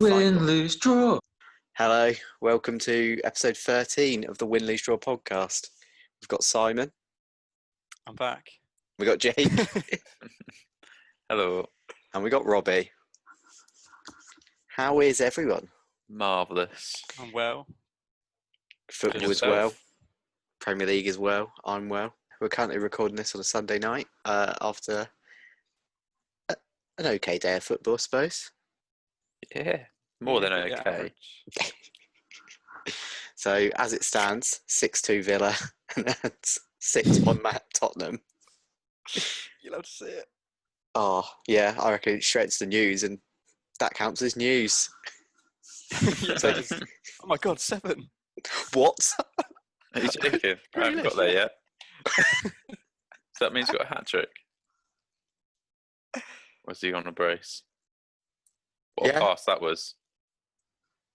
Win, lose, draw. Hello, welcome to episode 13 of the Win, Lose, Draw podcast. We've got Simon, I'm back. we got Jake, Hello. and we got Robbie. How is everyone? Marvellous. I'm well. Football And as well, yourself? Premier League as well, I'm well. We're currently recording this on a Sunday night after an okay day of football, I suppose. Yeah. More than Pretty okay. average. So, as it stands, 6-2 Villa and 6-1 Tottenham. You'll have to see it. Oh, yeah, I reckon it's straight to the news, and that counts as news. Yeah, So- that is- oh my god, 7. What? Are you joking? I haven't got there yet. So that means you got a hat trick. Was he on a brace? What Yeah. a pass that was.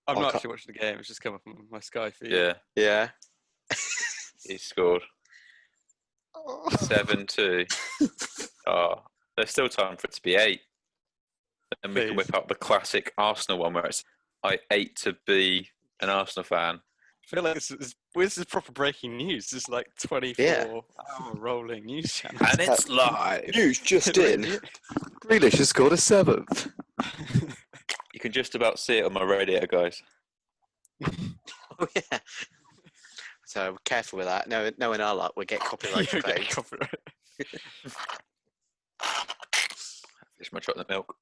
I'm I not can't- actually watching the game. It's just come up on my Sky feed. Yeah. Yeah. He scored. Oh. 7-2. Oh, there's still time for it to be 8. And we can Please. whip up the classic Arsenal one where it's I ate to be an Arsenal fan. I feel like this is proper breaking news. This is like 24-hour rolling news channel. And it's live. News just in. Grealish has scored a 7th. You can just about see it on my radiator, guys. Oh, yeah. So careful with that. No, in our luck, we'll get copyright You get claimed. copyright. Finish my chocolate milk.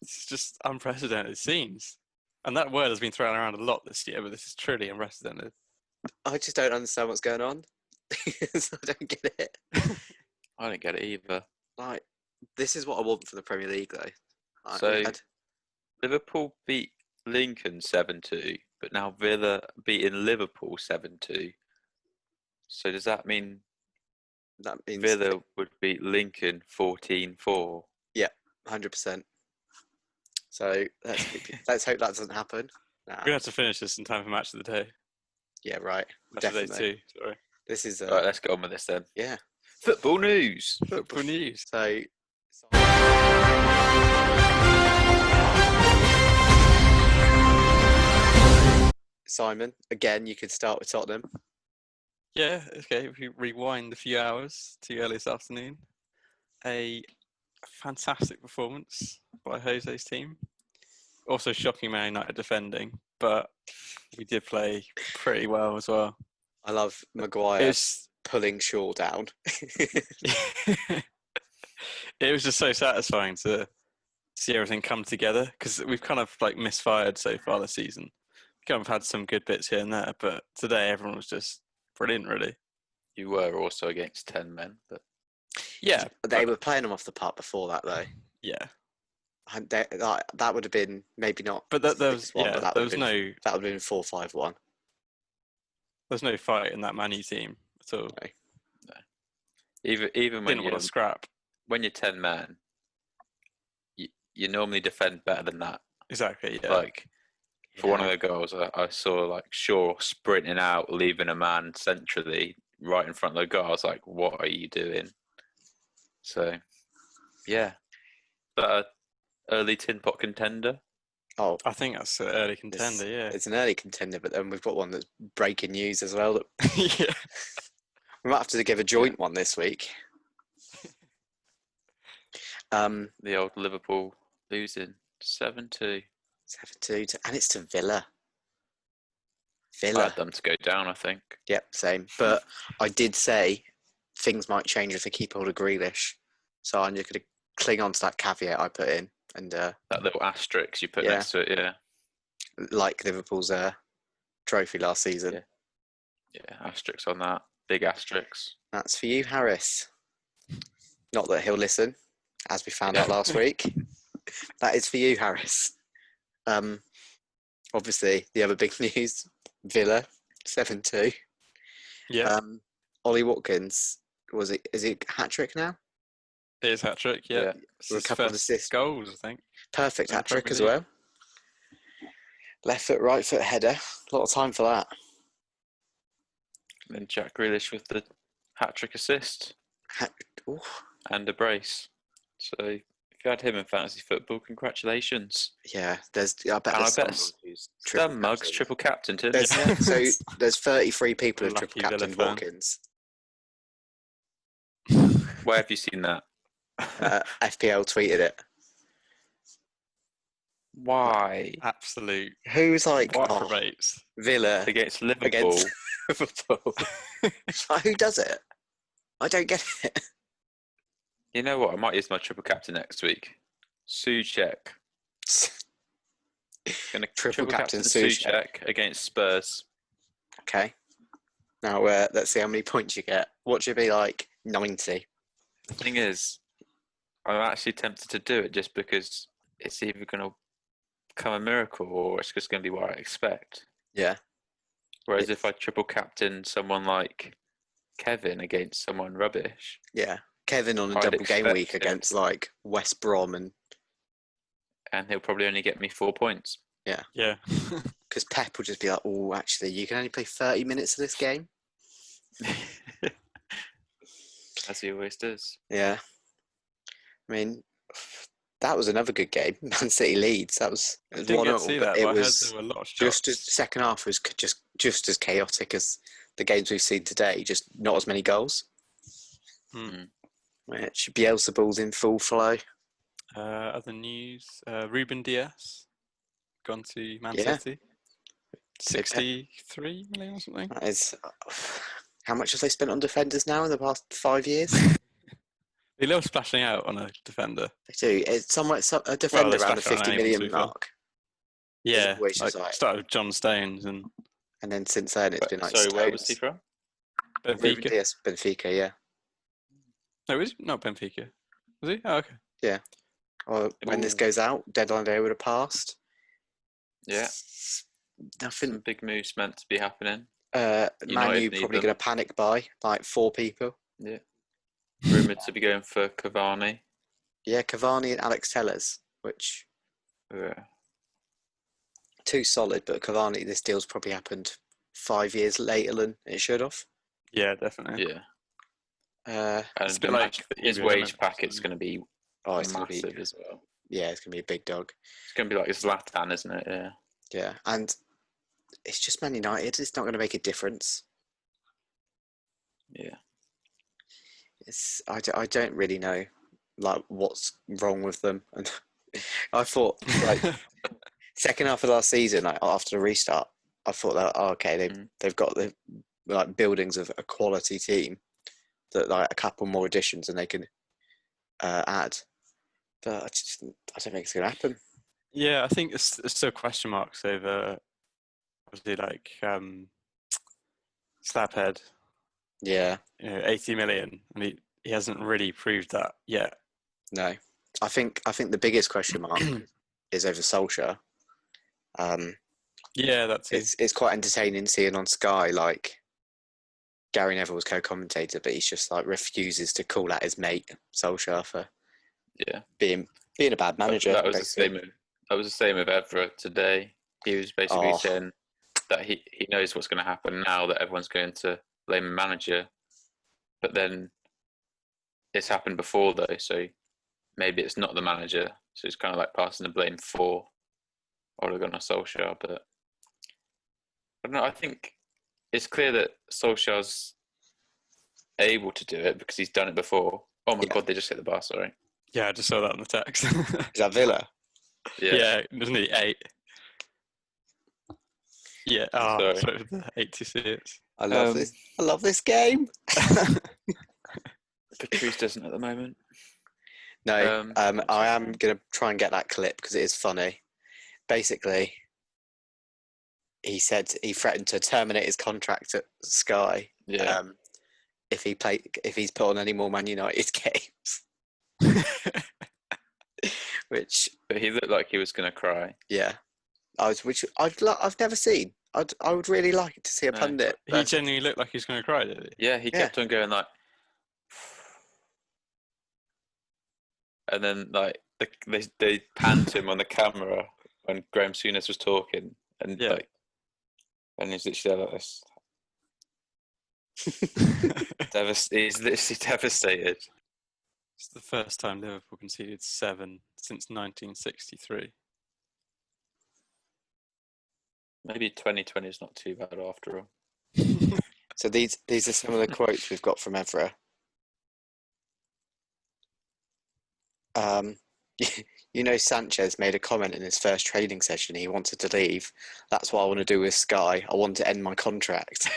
This is just unprecedented scenes. And that word has been thrown around a lot this year, but this is truly unprecedented. I just don't understand what's going on. So I don't get it. I don't get it either. Like, this is what I want for the Premier League, though. So- I'd- Liverpool beat Lincoln 7-2, but now Villa beating Liverpool 7-2. So does that mean that means Villa would beat Lincoln 14-4? 100%. So let's hope that doesn't happen. Nah. We're going to have to finish this in time for match of the day. Yeah, right. Match of the day Definitely. 2, sorry. This is Right, let's get on with this then. yeah. Football news. Football news. So Simon, again, you could start with Tottenham. Yeah, okay. If you rewind a few hours to early this afternoon, a fantastic performance by Jose's team. Also shocking Man United defending, but we did play pretty well as well. I love Maguire It's pulling Shaw down. it was just so satisfying to see everything come together because we've kind of like misfired so far this season. We kind of had some good bits here and there, but today everyone was just brilliant, really. You were also against 10 men, but Yeah, They were playing them off the park before that, though. yeah. And that would have been maybe not. But there was 6-1, but that there would was have been, no that would have been 4-5-1. there's no fight in that Man U team at all. even when Didn't you're, want to scrap. when you're 10 men, you normally defend better than that. Exactly. Yeah. Like, for one of the goals, I saw like Shaw sprinting out, leaving a man centrally right in front of the goal. I was like, what are you doing? So, yeah. But early tin pot contender. Oh, I think that's an early contender. it's an early contender, but then we've got one that's breaking news as well. That Yeah. Yeah. we might have to give a joint one this week. The old Liverpool losing 7-2. 7-2, and it's to Villa. I Villa. had them to go down, I think. Yep, same. But I did say things might change if they keep hold of Grealish. So I'm just going to cling on to that caveat I put in. And That little asterisk you put Yeah. next to it, yeah. like Liverpool's trophy last season. Yeah. Yeah, asterisks on that. Big asterisks. That's for you, Harris. Not that he'll listen, as we found out last week. That is for you, Harris. Obviously, the other big news, Villa, 7-2. Yeah. Ollie Watkins, is he hat-trick now? It is hat trick. Yeah. Yeah. It's With a his couple of first assists. goals, I think. Perfect And hat-trick as Premier well. Left foot, right foot header. A lot of time for that. And then Jack Grealish with the hat-trick assist Ooh, and a brace. So If you had him in fantasy football, congratulations. Yeah, I bet And there's I bet someone who's triple Stan Muggs captain. triple captained him. There's, Yeah. so there's 33 people who've Lucky triple Villa captained fan. Watkins. Where have you seen that? FPL tweeted it. Why? Absolute Who's like, reprobates. Villa Against Liverpool. against Liverpool? Like, who does it? I don't get it. You know what? I might use my triple captain next week. Souček. Going to Triple triple captain captain Souček. Souček against Spurs. Okay. Now let's see how many points you get. What should be like 90? The thing is, I'm actually tempted to do it just because it's either going to become a miracle or it's just going to be what I expect. Yeah. Whereas if I triple captain someone like Kevin against someone rubbish, Yeah. Kevin on a I'd double game expect week it. against like West Brom and he'll probably only get me 4 points. Yeah. because Pep will just be like, oh, actually, you can only play 30 minutes of this game. As he always does. Yeah. I mean, that was another good game. Man City Leeds. That was I didn't get to 1-0, see but that, it but I heard was there were a lot of just shots. the second half was just as chaotic as the games we've seen today. Just not as many goals. Which Bielsa in full flow. Other news: Ruben Diaz gone to Man Yeah. City. 63 million or something. That is. How much have they spent on defenders now in the past 5 years? They love splashing out on a defender. They do. It's a defender they around the splash out on 50 anyone, to million be fair. mark. Yeah, always just like, like- started with John Stones and And then since then, it's been like Sorry, where was he Stones. from? Ruben Benfica. Dias, Benfica, yeah. No, was not Benfica. Was he? Oh, okay. Or when this Ooh. goes out, deadline day would have passed. Yeah, Nothing. some big moves meant to be happening. Man United U need probably them. going to panic buy like 4 people. Yeah. Rumoured to be going for Cavani. Yeah, Cavani and Alex Tellers, which Yeah. too solid, but Cavani, this deal's probably happened 5 years later than it should have. Yeah, definitely. Yeah. Uh, And It's a bit imagine like that his Hugo wage Gomez, packet's isn't going to be oh, it's going to be massive as well. yeah, it's going to be a big dog. It's going to be like Zlatan, isn't it? Yeah. Yeah, and it's just Man United. It's not going to make a difference. Yeah. I don't really know like what's wrong with them. And I thought like second half of last season, like, after the restart, I thought that they've got the like buildings of a quality team that like a couple more additions and they can add. But I don't think it's going to happen. Yeah, I think it's still question marks over obviously like Slabhead, Yeah, 80 million, and he hasn't really proved that yet. no. I think the biggest question mark is over Solskjaer. Yeah, that's it. It's quite entertaining seeing on Sky like Gary Neville was co-commentator, but he's just like refuses to call out his mate Solskjaer for being a bad manager. That was the same. That was the same with Evra today. He was basically saying that he knows what's going to happen now that everyone's going to blame the manager, but then it's happened before though, so maybe it's not the manager. So it's kind of like passing the blame for Ole Gunnar Solskjaer. But I don't know. I think it's clear that Solskjaer's able to do it because he's done it before. Oh my God, they just hit the bar. Sorry. Yeah, I just saw that on the text. Is that Villa? Yeah, wasn't he 8? Yeah, Sorry. so the 86. I love this. I love this game. Patrice doesn't at the moment. No, I am going to try and get that clip because it is funny. Basically, he said he threatened to terminate his contract at Sky. Yeah. If he's put on any more Man United games. But he looked like he was going to cry. Yeah, I've never seen. I would really like to see a pundit. He genuinely looked like he was going to cry, did he? Yeah, he kept on going like, and then like they panned him on the camera when Graham Souness was talking, and and he's literally like this. He's literally devastated. It's the first time Liverpool conceded 7 since 1963. Maybe 2020 is not too bad after all. So these are some of the quotes we've got from Evra. Sanchez made a comment in his first training session. He wanted to leave. That's what I want to do with Sky. I want to end my contract.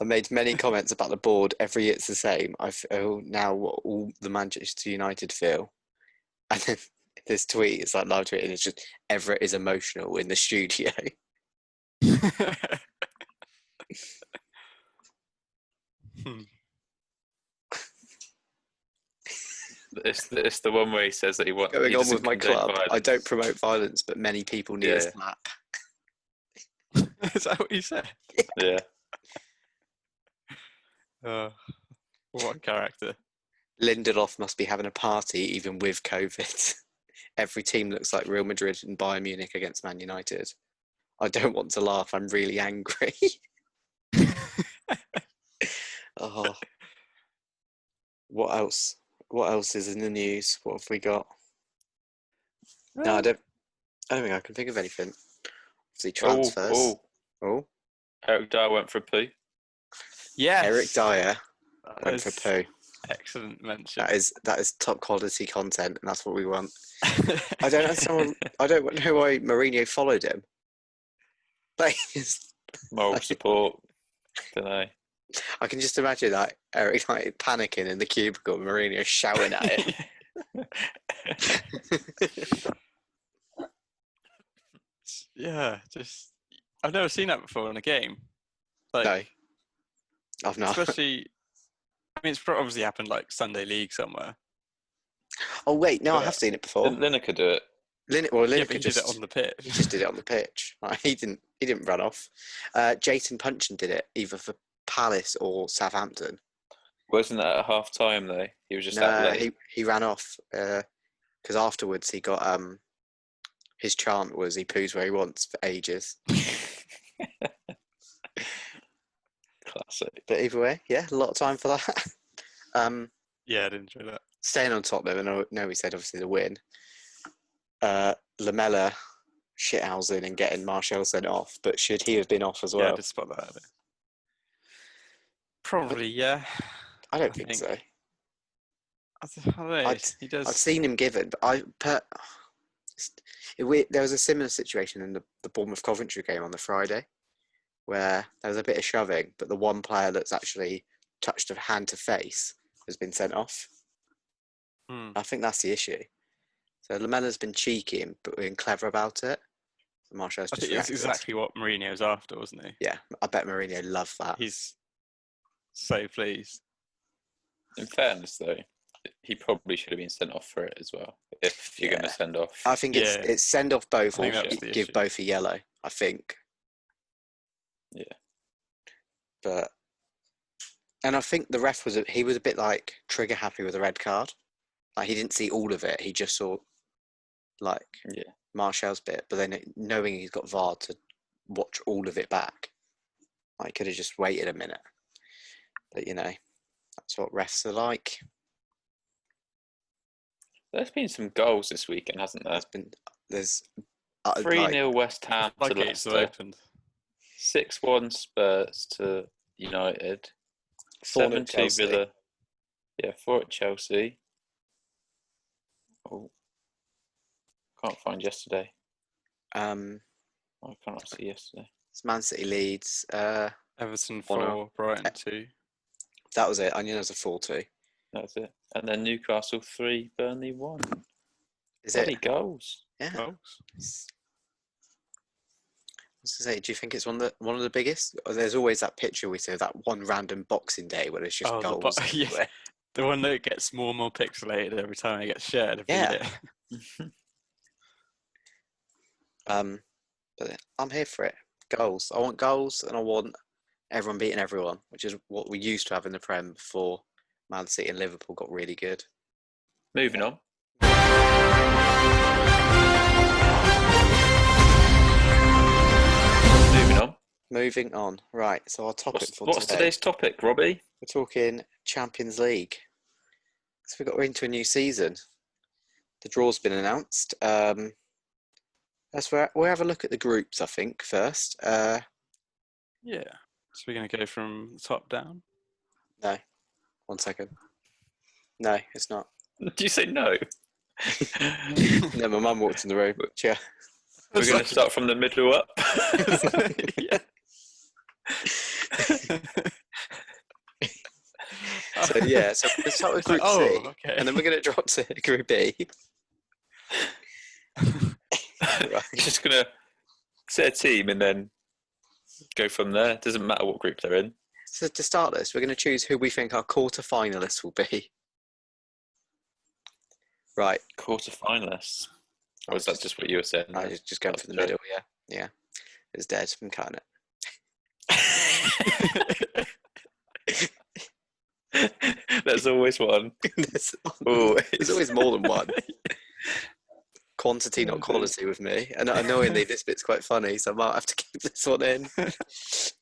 I made many comments about the board. Every year it's the same. I feel now what all the Manchester United feel. And then this tweet is like live tweet, and it's just Everett is emotional in the studio. It's the one where he says that he wants Going on with my club, violence. I don't promote violence, but many people need a slap. Is that what you said? Yeah. What a character. Lindelof must be having a party even with COVID. Every team looks like Real Madrid and Bayern Munich against Man United. I don't want to laugh. I'm really angry. Oh. What else? What else is in the news? What have we got? No, I don't think I can think of anything. Obviously transfers. Oh. Eric Dyer went for a poo. Yes. Eric Dyer went for a poo. Excellent mention. That is top quality content, and that's what we want. I don't know why Mourinho followed him. Like, Moral support. Don't know. I can just imagine like Eric like panicking in the cubicle, Mourinho shouting at him. Yeah, I've never seen that before in a game. Like, no, I've not. Especially, I mean, it's obviously happened like Sunday League somewhere. Oh wait, no, I have seen it before. Lineker do it. Lineker he just did it on the pitch. He just did it on the pitch. Like, he didn't run off. Jason Punchin did it either for Palace or Southampton. Wasn't that at half time though? He was just that late. He ran off because afterwards he got his chant was he poos where he wants for ages. Classic. But either way, yeah, a lot of time for that. Yeah, I did enjoy that. Staying on top though, I know we said obviously the win. Lamella shithousing and getting Martial sent off, but should he have been off as well? Yeah, I did spot that. Probably, yeah. I don't think so. I don't know. He does. I've seen him given, but there was a similar situation in the Bournemouth Coventry game on the Friday, where there was a bit of shoving, but the one player that's actually touched a hand to face has been sent off. I think that's the issue. So Lamella's been cheeky and being clever about it. Martial's just that's exactly what Mourinho's after, wasn't he? Yeah, I bet Mourinho loved that. He's so pleased. In fairness, though, he probably should have been sent off for it as well. If you're going to send off, I think it's send off both or give both a yellow. I think. Yeah. And I think the ref was a bit like trigger happy with a red card. Like he didn't see all of it. He just saw Martial's bit, but then knowing he's got VAR to watch all of it back, I could have just waited a minute. But that's what refs are like. There's been some goals this weekend, hasn't there? There's 3-0 West Ham to Leicester. 6-1 Spurs to United. 7-2 Villa. Yeah, 4 at Chelsea. Oh, can't find yesterday. I cannot see yesterday. It's Man City Leeds. Everton 4, Brighton 2. That was it. I knew there was a 4-2. That was it. And then Newcastle 3, Burnley 1. Is it? Goals. Yeah. Goals. I was going to say, do you think it's one of the biggest? There's always that picture we see of that one random Boxing Day where it's just goals. Yeah. The one that gets more and more pixelated every time it gets shared. Yeah. But I'm here for it. Goals. I want goals, and I want everyone beating everyone, which is what we used to have in the Prem before Man City and Liverpool got really good. Moving on. moving on. Right, so our topic for What's today, today's topic, Robbie? we're talking Champions League. So we're into a new season. The draw's been announced. We'll have a look at the groups, I think, first. Yeah. So we're going to go from the top down. No, 1 second. No, it's not. Did you say no? No, my mum walked in the room. Yeah. We're going to start from the middle up. Yeah. So let's start with Group C, okay. and then we're going to drop to Group B. Right. Just going to set a team and then go from there. Doesn't matter what group they're in. So to start this, we're going to choose who we think our quarter-finalists will be. Right. Quarter-finalists. Or is that just what you were saying? I was just going for the middle, yeah. Yeah. It's dead. I'm cutting it. There's always one. There's always more than one. Quantity, not quality with me. And annoyingly, this bit's quite funny, so I might have to keep this one in.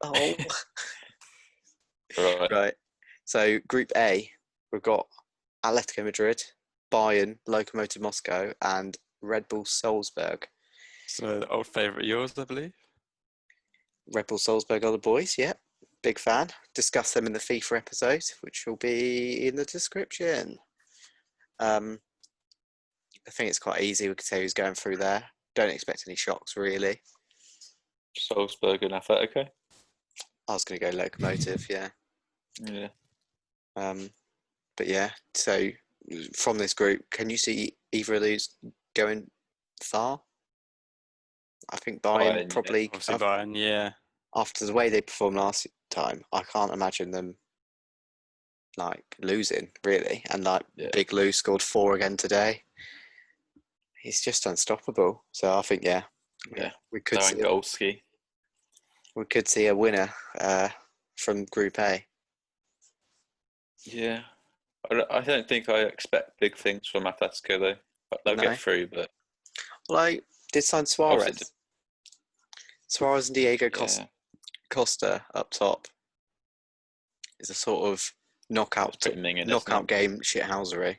Oh. Right. So, Group A, we've got Atletico Madrid, Bayern, Lokomotiv Moscow, and Red Bull Salzburg. So the old favourite of yours, I believe. Red Bull Salzburg are the boys, yeah. Big fan. Discuss them in the FIFA episode, which will be in the description. I think it's quite easy. We could say who's going through there. Don't expect any shocks, really. Salzburg and Atletico. I was going to go Lokomotiv, yeah. Yeah. But yeah, so from this group, can you see either of these going far? I think Bayern probably. Obviously Bayern, yeah. After the way they performed last time, I can't imagine them losing, really. And Big Lou scored 4 again today. He's just unstoppable. So I think we could see a winner from Group A. Yeah, I don't think I expect big things from Atletico though. They'll get through, but did sign Suarez. Suarez and Diego Costa up top is a sort of knockout game shithousery.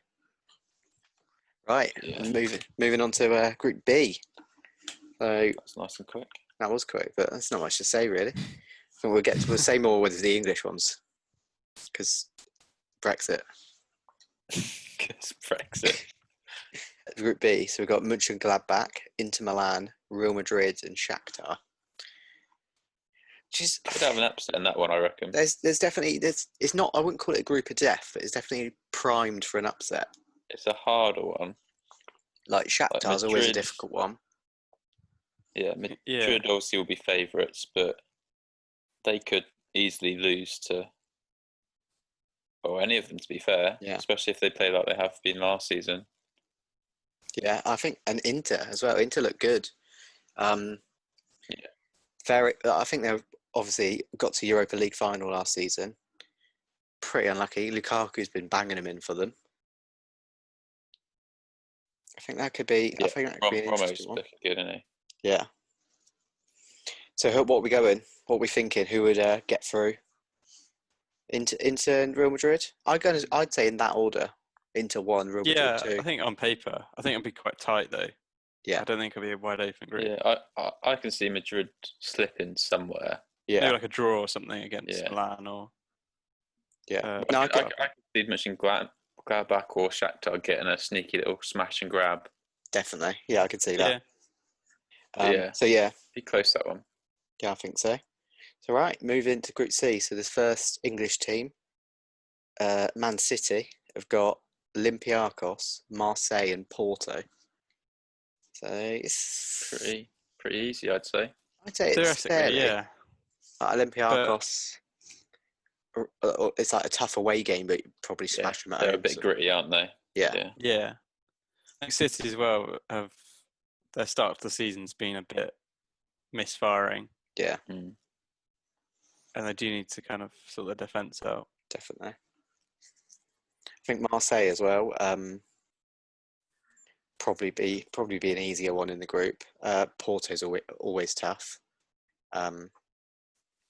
Right, moving on to Group B. So that's nice and quick. That was quick, but that's not much to say really. I think we'll say more with the English ones because Brexit. Group B. So we've got Mönchengladbach, Inter Milan, Real Madrid, and Shakhtar. Could have an upset in that one, I reckon. There's definitely it's not. I wouldn't call it a group of death, but it's definitely primed for an upset. It's a harder one. Shakhtar's always a difficult one. Yeah, Madrid obviously will be favourites, but they could easily lose to any of them, to be fair. Yeah. Especially if they play like they have been last season. Yeah, I think, and Inter as well. Inter look good. I think they've obviously got to Europa League final last season. Pretty unlucky. Lukaku's been banging them in for them. I think that could be. Yeah, I think that could be an interesting one. Good, isn't he? Yeah. So what are we going? What are we thinking? Who would get through? Inter and Real Madrid? I'd say in that order. Inter 1, Real Madrid 2. Yeah, I think on paper, it'll be quite tight though. Yeah. I don't think it'll be a wide open group. Yeah, I can see Madrid slipping somewhere. Yeah. Maybe like a draw or something against Milan or. Yeah. I can see Mönchengladbach or Shakhtar getting a sneaky little smash and grab. Definitely. Yeah, I could see that. So be close, that one. Yeah, I think so. So right, move into Group C. So this first English team, Man City, have got Olympiacos, Marseille, and Porto. So it's pretty easy, I'd say. It's fairly. Olympiacos, it's like a tough away game, but you probably smash them at home. They're a bit gritty, aren't they? Yeah. I think City as well their start of the season's been a bit misfiring. Yeah. And they do need to kind of sort their defence out. Definitely. I think Marseille as well. Probably be an easier one in the group. Porto's always tough.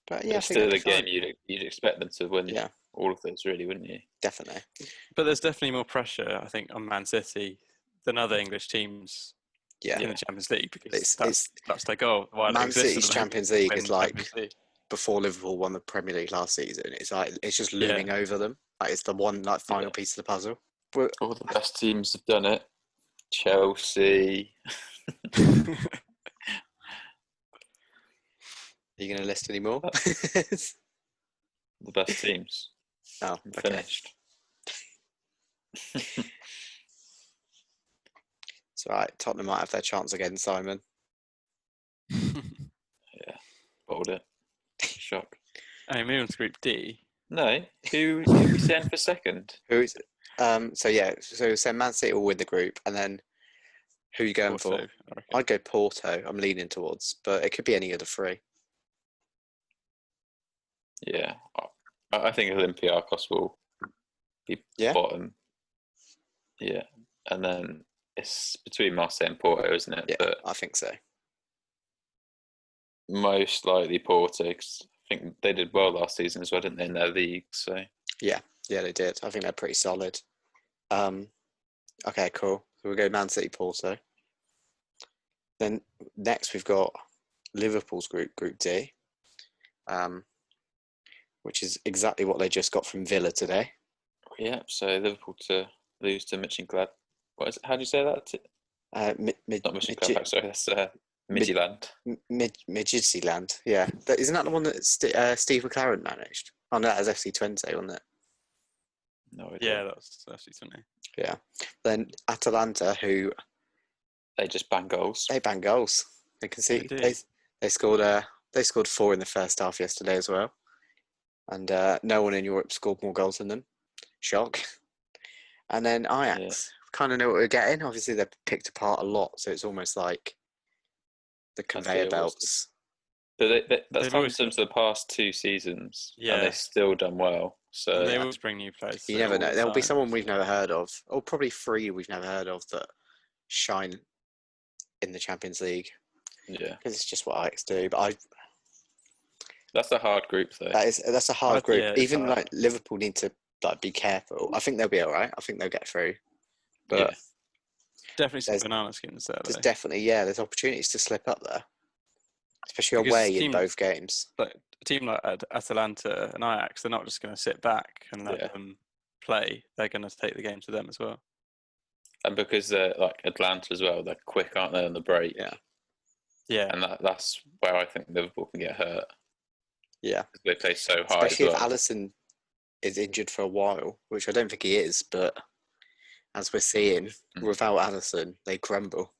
But yeah, I It's think still it'll a be fine. game you'd expect them to win Yeah, all of those, really, wouldn't you? definitely. But there's definitely more pressure, I think, on Man City than other English teams Yeah, in the Champions League because it's that's their goal. Why they Man exist at City's the moment, Champions to League win is the Champions like League. before Liverpool won the Premier League last season. It's like it's just Yeah. looming over them. Like it's the one like final Yeah. piece of the puzzle. But All the best teams have done it. Chelsea. are you going to list any more? The best teams. Oh, I'm okay. finished. It's all right. Tottenham might have their chance again, Simon. Yeah, bowled it. Shock. I mean, moving on to Group D. No, who are we saying for second? Who's so yeah, so Man City will win the group, and then who are you going Porto, for? I reckon. I'd go Porto. I'm leaning towards, but it could be any of the three. Yeah, I think Olympiacos will be Yeah? bottom. Yeah, and then it's between Marseille and Porto, isn't it? Yeah, But I think so. most likely Porto, 'cause I think they did well last season as well, didn't they, in their league? So Yeah, they did. I think they're pretty solid. Okay, cool. So we'll go Man City, Porto. Then next we've got Liverpool's group, Group D, which is exactly what they just got from Villa today. yeah, so Liverpool to lose to Mönchengladbach. What is it? How do you say that? Not Mönchengladbach, sorry, that's Midtjylland. Midtjylland, yeah. Isn't that the one that Steve McLaren managed? Oh, no, that was FC Twente, wasn't it? No idea. Yeah, that's actually something. Yeah. Then Atalanta, who They just bang goals. they bang goals. They can see They do. they scored 4 in the first half yesterday as well, and no one in Europe scored more goals than them. Shock. And then Ajax, kind of know what we're getting. Obviously, they're picked apart a lot, so it's almost like the conveyor belts. But that's They've happened always to them for the past 2 seasons, and Yeah. they've still done well. So And they always bring new players. You through never all know. the There'll be time, someone we've so- never heard of, or probably 3 we've never heard of that shine in the Champions League. yeah, Because it's just what Ajax do. But that's a hard group though. that's a hard group. Yeah, it's Even hard. like Liverpool need to like be careful. I think they'll be all right. I think they'll get through. But Yeah. Definitely some there's- banana skins there. there's Though. definitely there's opportunities to slip up there, especially Because away in team- both games. Like a team like Atalanta and Ajax, they're not just going to sit back and let Yeah. them play. They're going to take the game to them as well. And because they're like Atlanta as well, they're quick, aren't they, on the break? Yeah. Yeah. And that's where I think Liverpool can get hurt. Yeah, 'Cause they play so high especially as if well. Alisson is injured for a while, which I don't think he is. But as we're seeing, without Alisson, they crumble.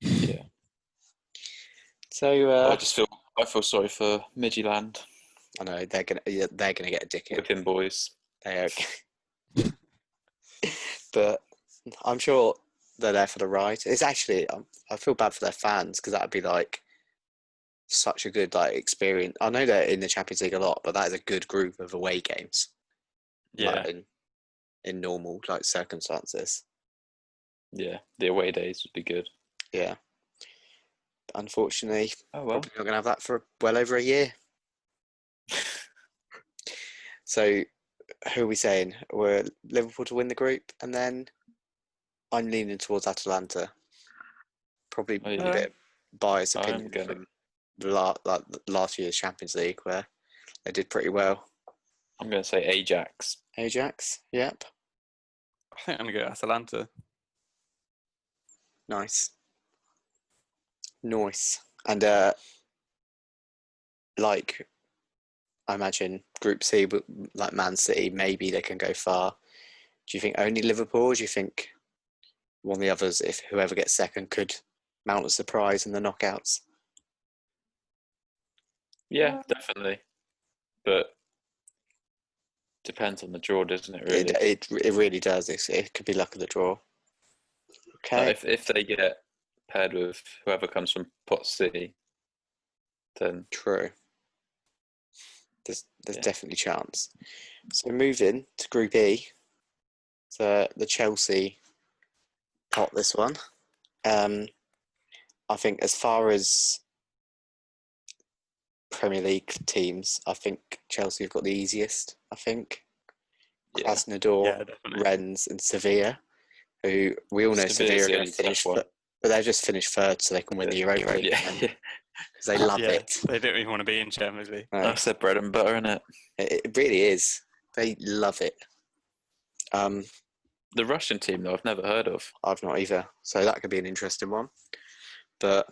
Yeah. So I feel sorry for Midtjylland. I know they're gonna get a dick in. Whipping boys. They are. But I'm sure they're there for the ride. It's actually I feel bad for their fans because that'd be like such a good like experience. I know they're in the Champions League a lot, but that is a good group of away games. Yeah. Like, in normal like circumstances. Yeah, the away days would be good. Yeah. Unfortunately, Oh well. probably not going to have that for well over a year. So, who are we saying? We're Liverpool to win the group, and then I'm leaning towards Atalanta. Probably Oh, a yeah. bit biased I'm opinion gonna- from last year's Champions League, where they did pretty well. I'm going to say Ajax. Ajax, yep, I think I'm going to go Atalanta. nice. And like I imagine Group C, but like Man City, maybe they can go far. Do you think only Liverpool? Or do you think one of the others, if whoever gets second, could mount a surprise in the knockouts? Yeah, definitely. But depends on the draw, doesn't it? Really. It really does. It could be luck of the draw. Okay. If they get paired with whoever comes from Pot C, then True. There's Yeah. definitely chance. So moving to Group E, so the Chelsea pot this one. I think as far as Premier League teams, I think Chelsea have got the easiest. I think Krasnodar, Yeah, definitely. Rennes, and Sevilla, who we all know Sevilla's Sevilla are the going only to finish, tough one. but they've just finished third, so they can win the Europa League Yeah, again because they love it. They don't even want to be in Champions League. No, that's their bread and butter, isn't it? it really is. They love it. The Russian team, though, I've never heard of. I've not either, so that could be an interesting one. But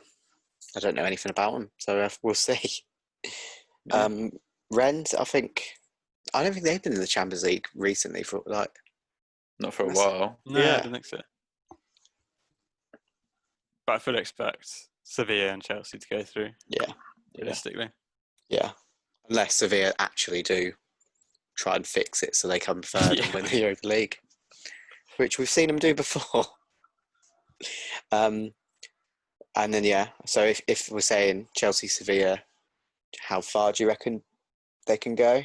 I don't know anything about them, so we'll see. Yeah. Rennes, I don't think they've been in the Champions League recently for like. Not for a while. No, Yeah. I don't think so. But I fully expect Sevilla and Chelsea to go through. Yeah. Realistically. Yeah. Unless Sevilla actually do try and fix it so they come third and win the Europa League, which we've seen them do before. And then, so if we're saying Chelsea, Sevilla, how far do you reckon they can go?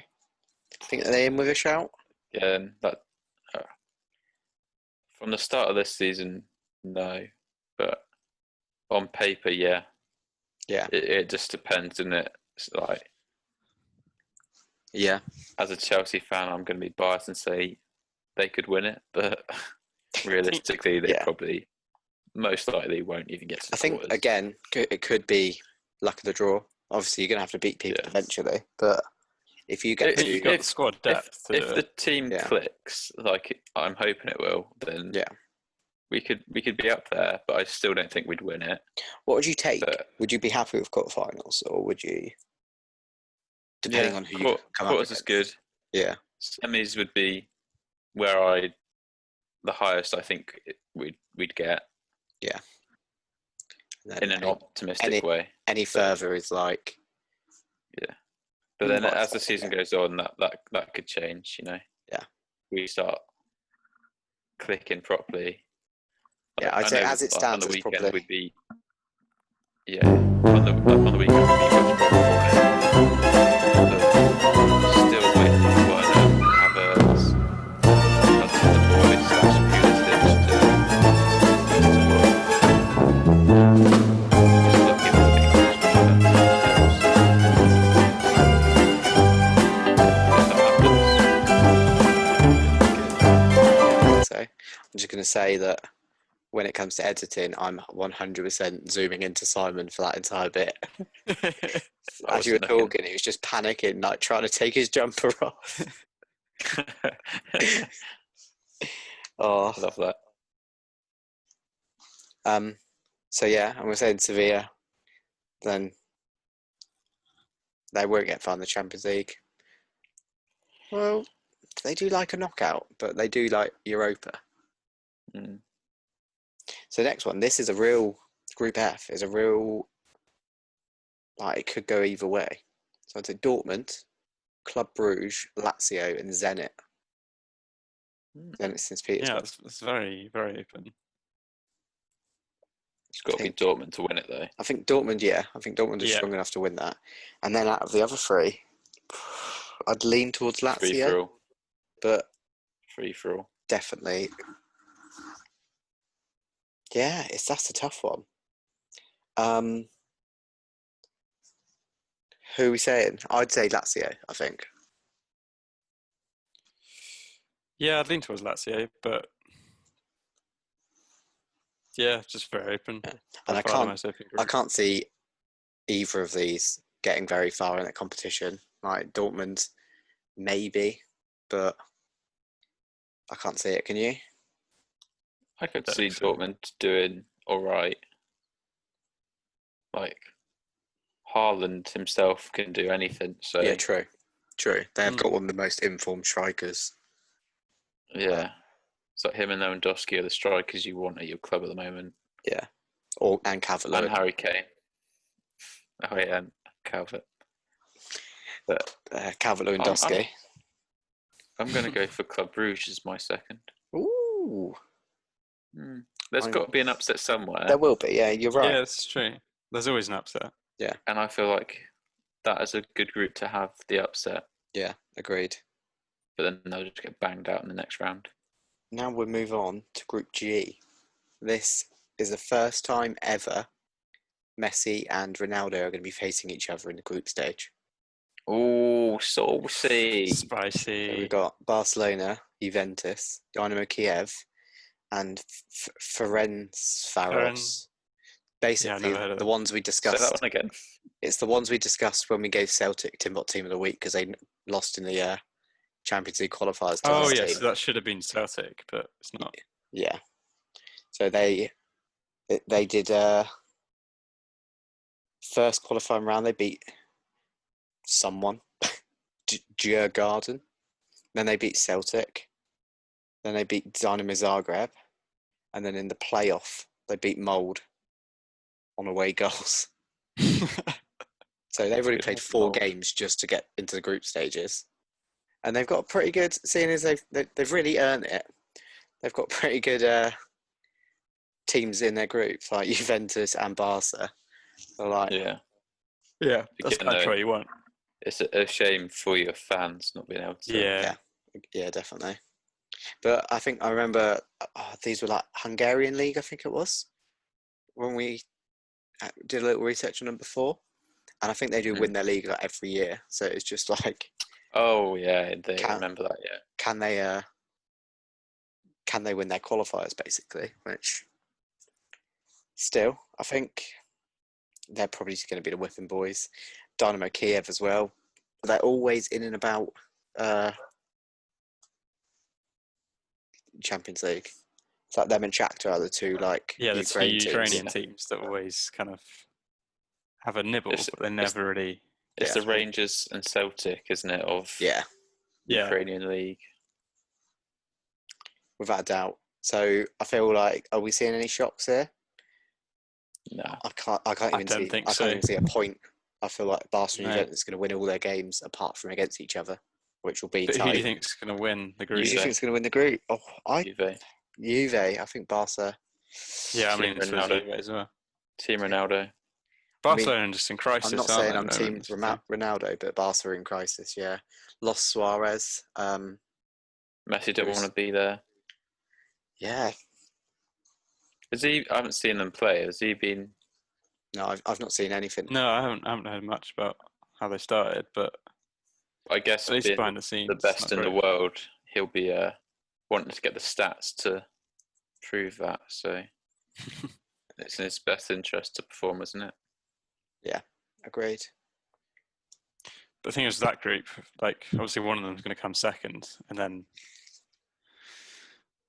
Think they're in with a shout? Yeah, that from the start of this season, no, but on paper, yeah. Yeah. It just depends, isn't it? It's like, yeah. As a Chelsea fan, I'm going to be biased and say they could win it, but realistically, they probably most likely won't even get to the quarters. I think again, it could be luck of the draw. Obviously, you're going to have to beat people eventually, but if you get you've got the squad depth, if the team clicks like I'm hoping it will, then we could be up there. But I still don't think we'd win it. What would you take? Would you be happy with quarterfinals, or would you? Depending on who you come up quarters is good. Yeah, semis would be where the highest I think we'd get. Yeah, in an optimistic way. Any further is like. Yeah. But then as the season goes on, that could change, you know. Yeah. We start clicking properly. Yeah, I'd say as it stands, on the weekend probably... we'd be. Yeah, on the weekend we'd be much more still waiting for Havertz, the boys /Pulisic I'm just going to say that when it comes to editing, I'm 100% zooming into Simon for that entire bit. As you were talking, he was just panicking, like trying to take his jumper off. Oh, I love that. So yeah, and we're saying Sevilla, then they won't get far in the Champions League. Well, they do like a knockout, but they do like Europa. Mm. So next one, this is a real Group F. Is a real it could go either way. So I'd say Dortmund, Club Brugge, Lazio, and Zenit. Zenit St. Petersburg. Yeah, it's very, very open. It's got to be Dortmund to win it, though. I think Dortmund, I think Dortmund is strong enough to win that. And then out of the other three, I'd lean towards Lazio. Free for all. But free for all. Definitely. Yeah, that's a tough one. Who are we saying? I'd say Lazio, I think. Yeah, I'd lean towards Lazio, but just very open. Yeah. And I can't see either of these getting very far in that competition. Like Dortmund, maybe, but I can't see it. Can you? I could see Dortmund doing all right. Like Haaland himself can do anything. So yeah, true. They have got one of the most informed strikers. Yeah, it's like him and Lewandowski are the strikers you want at your club at the moment. Yeah, and Calvert and Harry Kane. Oh yeah, and Calvert. But Calvert Lewandowski. I'm going to go for Club Brugge as my second. Ooh. There's got to be an upset somewhere. There will be, yeah, you're right. Yeah, it's true. There's always an upset. Yeah. And I feel like that is a good group to have the upset. Yeah, agreed. But then they'll just get banged out in the next round. Now we'll move on to Group G. This is the first time ever Messi and Ronaldo are going to be facing each other in the group stage. Oh, saucy. So Spicy. we've got Barcelona, Juventus, Dynamo Kiev, and Ferencváros. Basically, never heard of the them. ones we Say discussed. that one again. It's the ones we discussed when we gave Celtic Timbot Team of the Week because they lost in the Champions League qualifiers to Oh, this yes, team. that should have been Celtic, but it's not. Yeah. So they did first qualifying round. They beat someone, Djurgården. Then they beat Celtic. Then they beat Dynamo Zagreb. And then in the playoff, they beat Mold on away goals. So they've already played 4 games just to get into the group stages. And they've got pretty good, seeing as they've really earned it, they've got pretty good teams in their groups, like Juventus and Barca. So like, Yeah. Yeah, that's Again, kind of though, what you want. It's a shame for your fans not being able to. Yeah, definitely. But I think I remember these were like Hungarian League, I think it was, when we did a little research on them before. And I think they do win their league like every year. So it's just like, Oh yeah, I remember that. Yeah. can they win their qualifiers basically? Which still, I think they're probably just going to be the whipping boys. Dynamo Kiev as well. They're always in and about Champions League. It's like them and Shakhtar are the two like The two Ukraine Ukrainian teams. teams that always kind of have a nibble, It's- but they never really. It's the Rangers and Celtic, isn't it? Of Ukrainian League. Without a doubt. So I feel like, are we seeing any shocks here? No. I can't even see a point. I feel like Barcelona and Juventus is going to win all their games apart from against each other, which will be But tight. who do you think is going to win the group? Who do you think is going to win the group? Juve. I think Barca. Yeah, I Team mean, it's Ronaldo. Juve as well. Team Ronaldo. Barcelona are just in crisis. I'm not saying I'm team moment, Ronaldo, but Barca are in crisis. Yeah, lost Suarez. Messi don't want to be there. Yeah. I haven't seen them play. Has he been? No, I've not seen anything. No, I haven't heard much about how they started, but I guess at least being behind the scenes, the best in the world, he'll be wanting to get the stats to prove that. So it's in his best interest to perform, isn't it? Yeah, agreed. But the thing is, that group, like, obviously one of them is going to come second, and then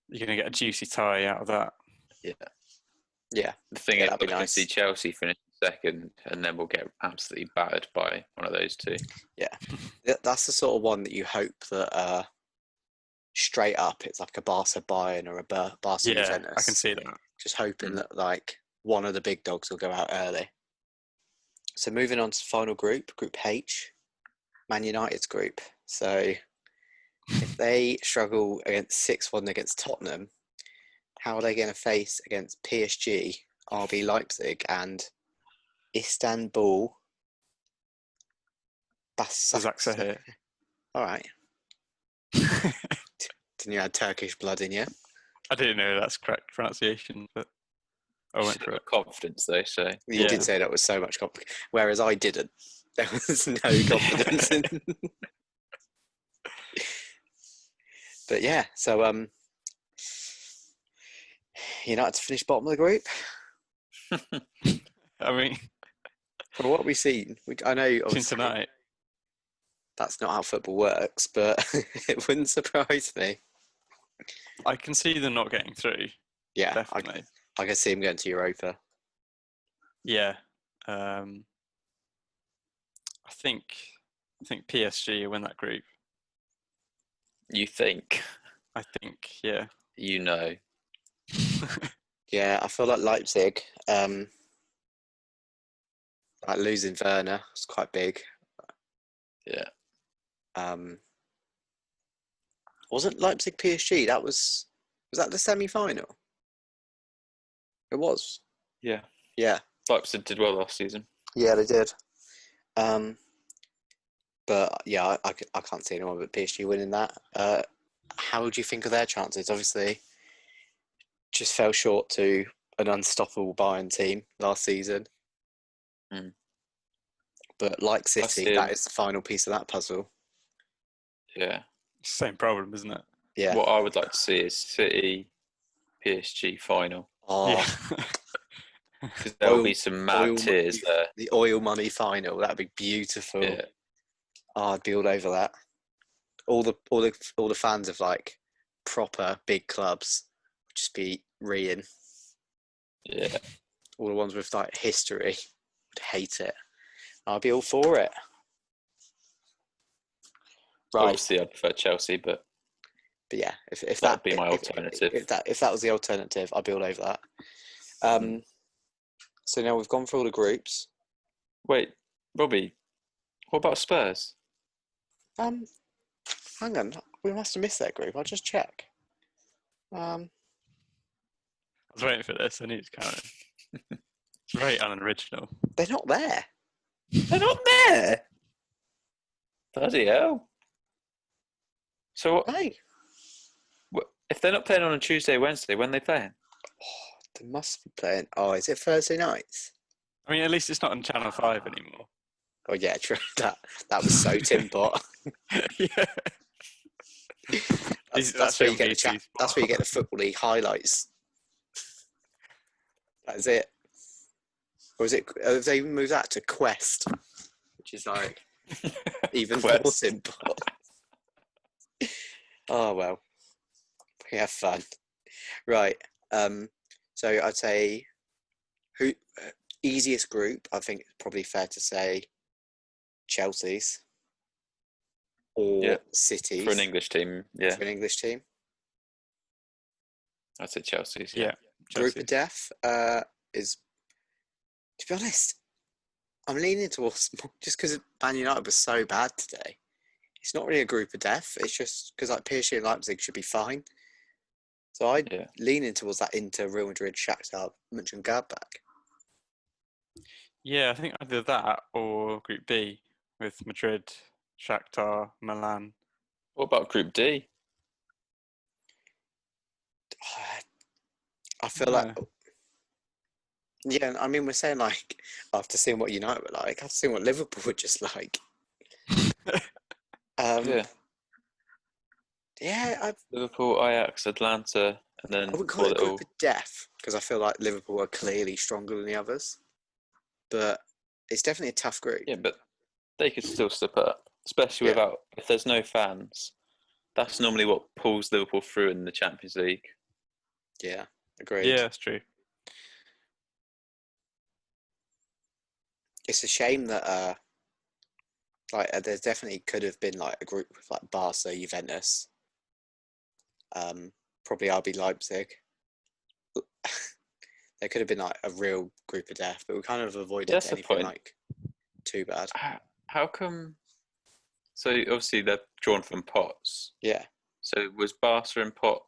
you're going to get a juicy tie out of that. Yeah. The thing is, I that'd be can nice. see Chelsea finish second, and then we'll get absolutely battered by one of those two. Yeah, that's the sort of one that you hope that straight up it's like a Barca Bayern or a Barca Juventus. I can see that. Just hoping that like one of the big dogs will go out early. So moving on to the final group, Group H, Man United's group. So if they struggle against 6-1 against Tottenham, how are they going to face against PSG, RB Leipzig, and Istanbul? Basaksehir. All right. Didn't you have Turkish blood in you? I didn't know that's correct pronunciation, but I went for it. Confidence, though. So You did say that was so much confidence, whereas I didn't. There was no confidence in. But yeah, so United to finish bottom of the group. I mean, From what we've seen, I know since tonight, that's not how football works, but it wouldn't surprise me. I can see them not getting through. Yeah, definitely. I can see them going to Europa. Yeah, I think PSG will win that group. you think? I think, yeah. You know. Yeah, I feel like Leipzig, like losing Werner was quite big. Yeah. Wasn't Leipzig PSG? Was that the semi-final? It was. Yeah. Yeah. Leipzig did well last season. Yeah, they did. But yeah, I can't see anyone but PSG winning that. How do you think of their chances? Obviously, just fell short to an unstoppable Bayern team last season. Mm. But like City, see that him. is the final piece of that puzzle. Yeah. Same problem, isn't it? Yeah. What I would like to see is City PSG final, Oh, Yeah. because there'll oil, be some mad oil tears money, there. the oil money final. That'd be beautiful. Yeah. Oh, I'd be all over that. All the fans of like proper big clubs would just be reeing. Yeah. All the ones with like history would hate it. I'd be all for it. Right. Obviously, I prefer Chelsea, but yeah, if that that would be my alternative. if that was the alternative, I'd be all over that. So now we've gone through all the groups. Wait, Robbie, what about Spurs? Hang on, we must have missed that group. I'll just check. I was waiting for this. I knew it was coming. It's very unoriginal. They're not there. They're not there. Bloody hell! So Hey, if they're not playing on a Tuesday, Wednesday, when are they playing? they must be playing. Oh, is it Thursday nights? I mean, at least it's not on Channel 5 anymore. Oh yeah, true. That was so Tim Pot. Yeah. That's where you get the that's where you get the Football League highlights. That's it. Or is it? Have they moved that to Quest, which is like even more Quest. simple? Oh well, we have fun. Right. So I'd say who easiest group. I think it's probably fair to say Chelsea's or Yeah. City's For an English team, yeah. For an English team. I'd say Chelsea's, Yeah. Group Chelsea. of death is, to be honest, I'm leaning towards just because Man United was so bad today. It's not really a group of death. It's just because like PSG and Leipzig should be fine. So I'd leaning towards that Inter, Real Madrid, Shakhtar, Mönchengladbach. Yeah, I think either that or Group B with Madrid, Shakhtar, Milan. What about Group D? I feel like, yeah, I mean, we're saying like after seeing what United were like, after seeing what Liverpool were just like. Yeah, Liverpool, Ajax, Atlanta, and then I wouldn't call it a group of death because I feel like Liverpool are clearly stronger than the others. But it's definitely a tough group. Yeah, but they could still step up, especially without, if there's no fans. That's normally what pulls Liverpool through in the Champions League. Yeah, agreed. Yeah, that's true. It's a shame that there definitely could have been like a group with like Barca, Juventus, probably RB Leipzig. There could have been like a real group of death, but we kind of avoided anything like too bad. How come? So obviously they're drawn from pots. Yeah. So was Barca in pot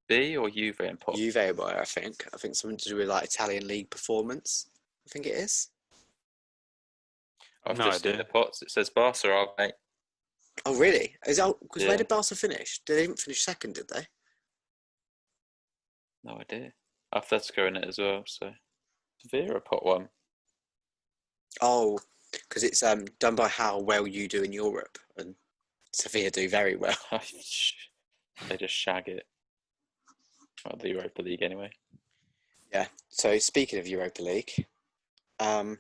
B or Juve in pot? Juve were, I think something to do with like Italian league performance. I think it is. I've just seen the pots. It says Barca are, mate. Oh really? Is that because where did Barca finish? They didn't finish second, did they? No idea. Atletico in it as well. So Sevilla pot one. Oh, because it's done by how well you do in Europe, and Sevilla do very well. They just shag it. Well, the Europa League anyway. Yeah. So speaking of Europa League, not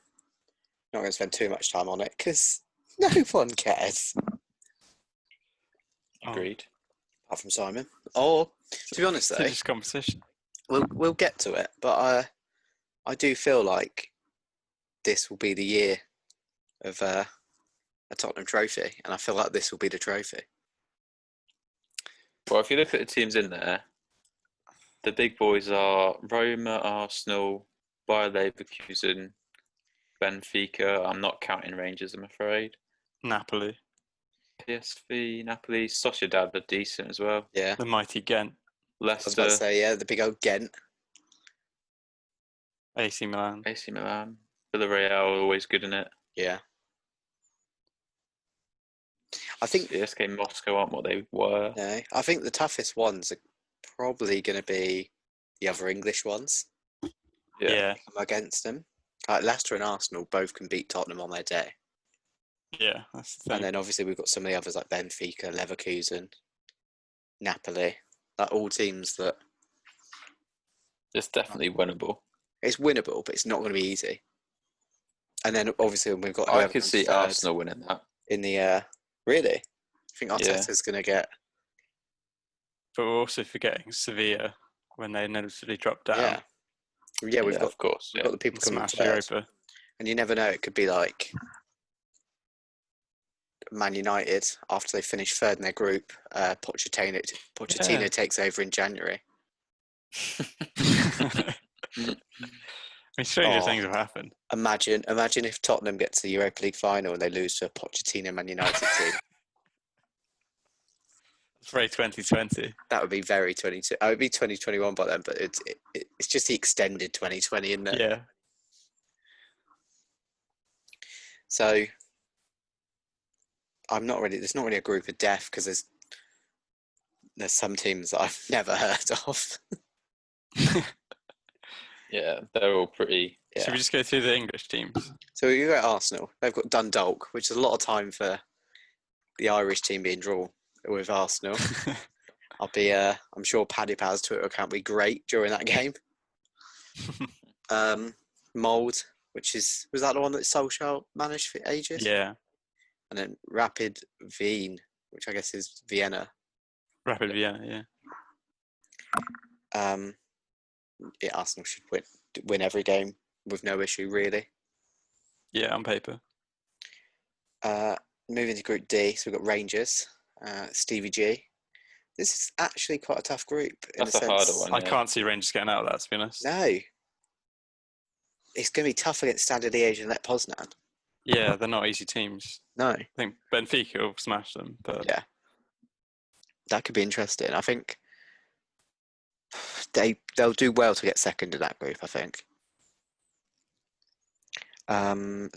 going to spend too much time on it because no one cares. Agreed. Apart from Simon. Or to be honest, though, it's competition. We'll get to it, but I do feel like this will be the year of a Tottenham trophy, and I feel like this will be the trophy. Well, if you look at the teams in there, the big boys are Roma, Arsenal, Bayer Leverkusen, Benfica. I'm not counting Rangers, I'm afraid. Napoli. PSV, Napoli, Sociedad are decent as well. Yeah. The mighty Ghent. I Leicester. was about to say, yeah, the big old Ghent. AC Milan. Villarreal are always good in it. Yeah. I think CSK Moscow aren't what they were. No, I think the toughest ones are probably going to be the other English ones. Yeah. Against them. Leicester and Arsenal both can beat Tottenham on their day. Yeah, that's the thing. And then obviously we've got some of the others like Benfica, Leverkusen, Napoli. Like all teams that It's definitely winnable. it's winnable, but it's not going to be easy. And then obviously we've got. I could see Arsenal winning that. In the really. I think Yeah. Arteta's going to get. But we're also forgetting Sevilla when they inevitably drop down. Yeah, we've got of course. we've got the people coming Smash third. Europa. And you never know, it could be like Man United after they finish third in their group. Pochettino takes over in January. I mean, stranger things have happened. Imagine if Tottenham get to the Europa League final and they lose to a Pochettino Man United team. It's very 2020. That would be very 22. It would be 2021 by then, but it's just the extended 2020, isn't it? Yeah. So there's not really a group of death because there's some teams that I've never heard of. Yeah, they're all pretty. Yeah. Should we just go through the English teams? So you got Arsenal. They've got Dundalk, which is a lot of time for the Irish team being drawn with Arsenal. I'm sure Paddy Powell's Twitter account will be great during that game. Mould, was that the one that Solskjaer managed for ages? Yeah. And then Rapid Wien, which I guess is Vienna. Rapid Vienna, yeah. Arsenal should win every game with no issue, really. Yeah, on paper. Moving to Group D, so we've got Rangers, Stevie G. This is actually quite a tough group. That's a harder one. I can't see Rangers getting out of that, to be honest. No. It's going to be tough against Standard Liège and Lech Poznan. Yeah, they're not easy teams. No. I think Benfica will smash them, but yeah, that could be interesting. I think they'll do well to get second in that group. I think.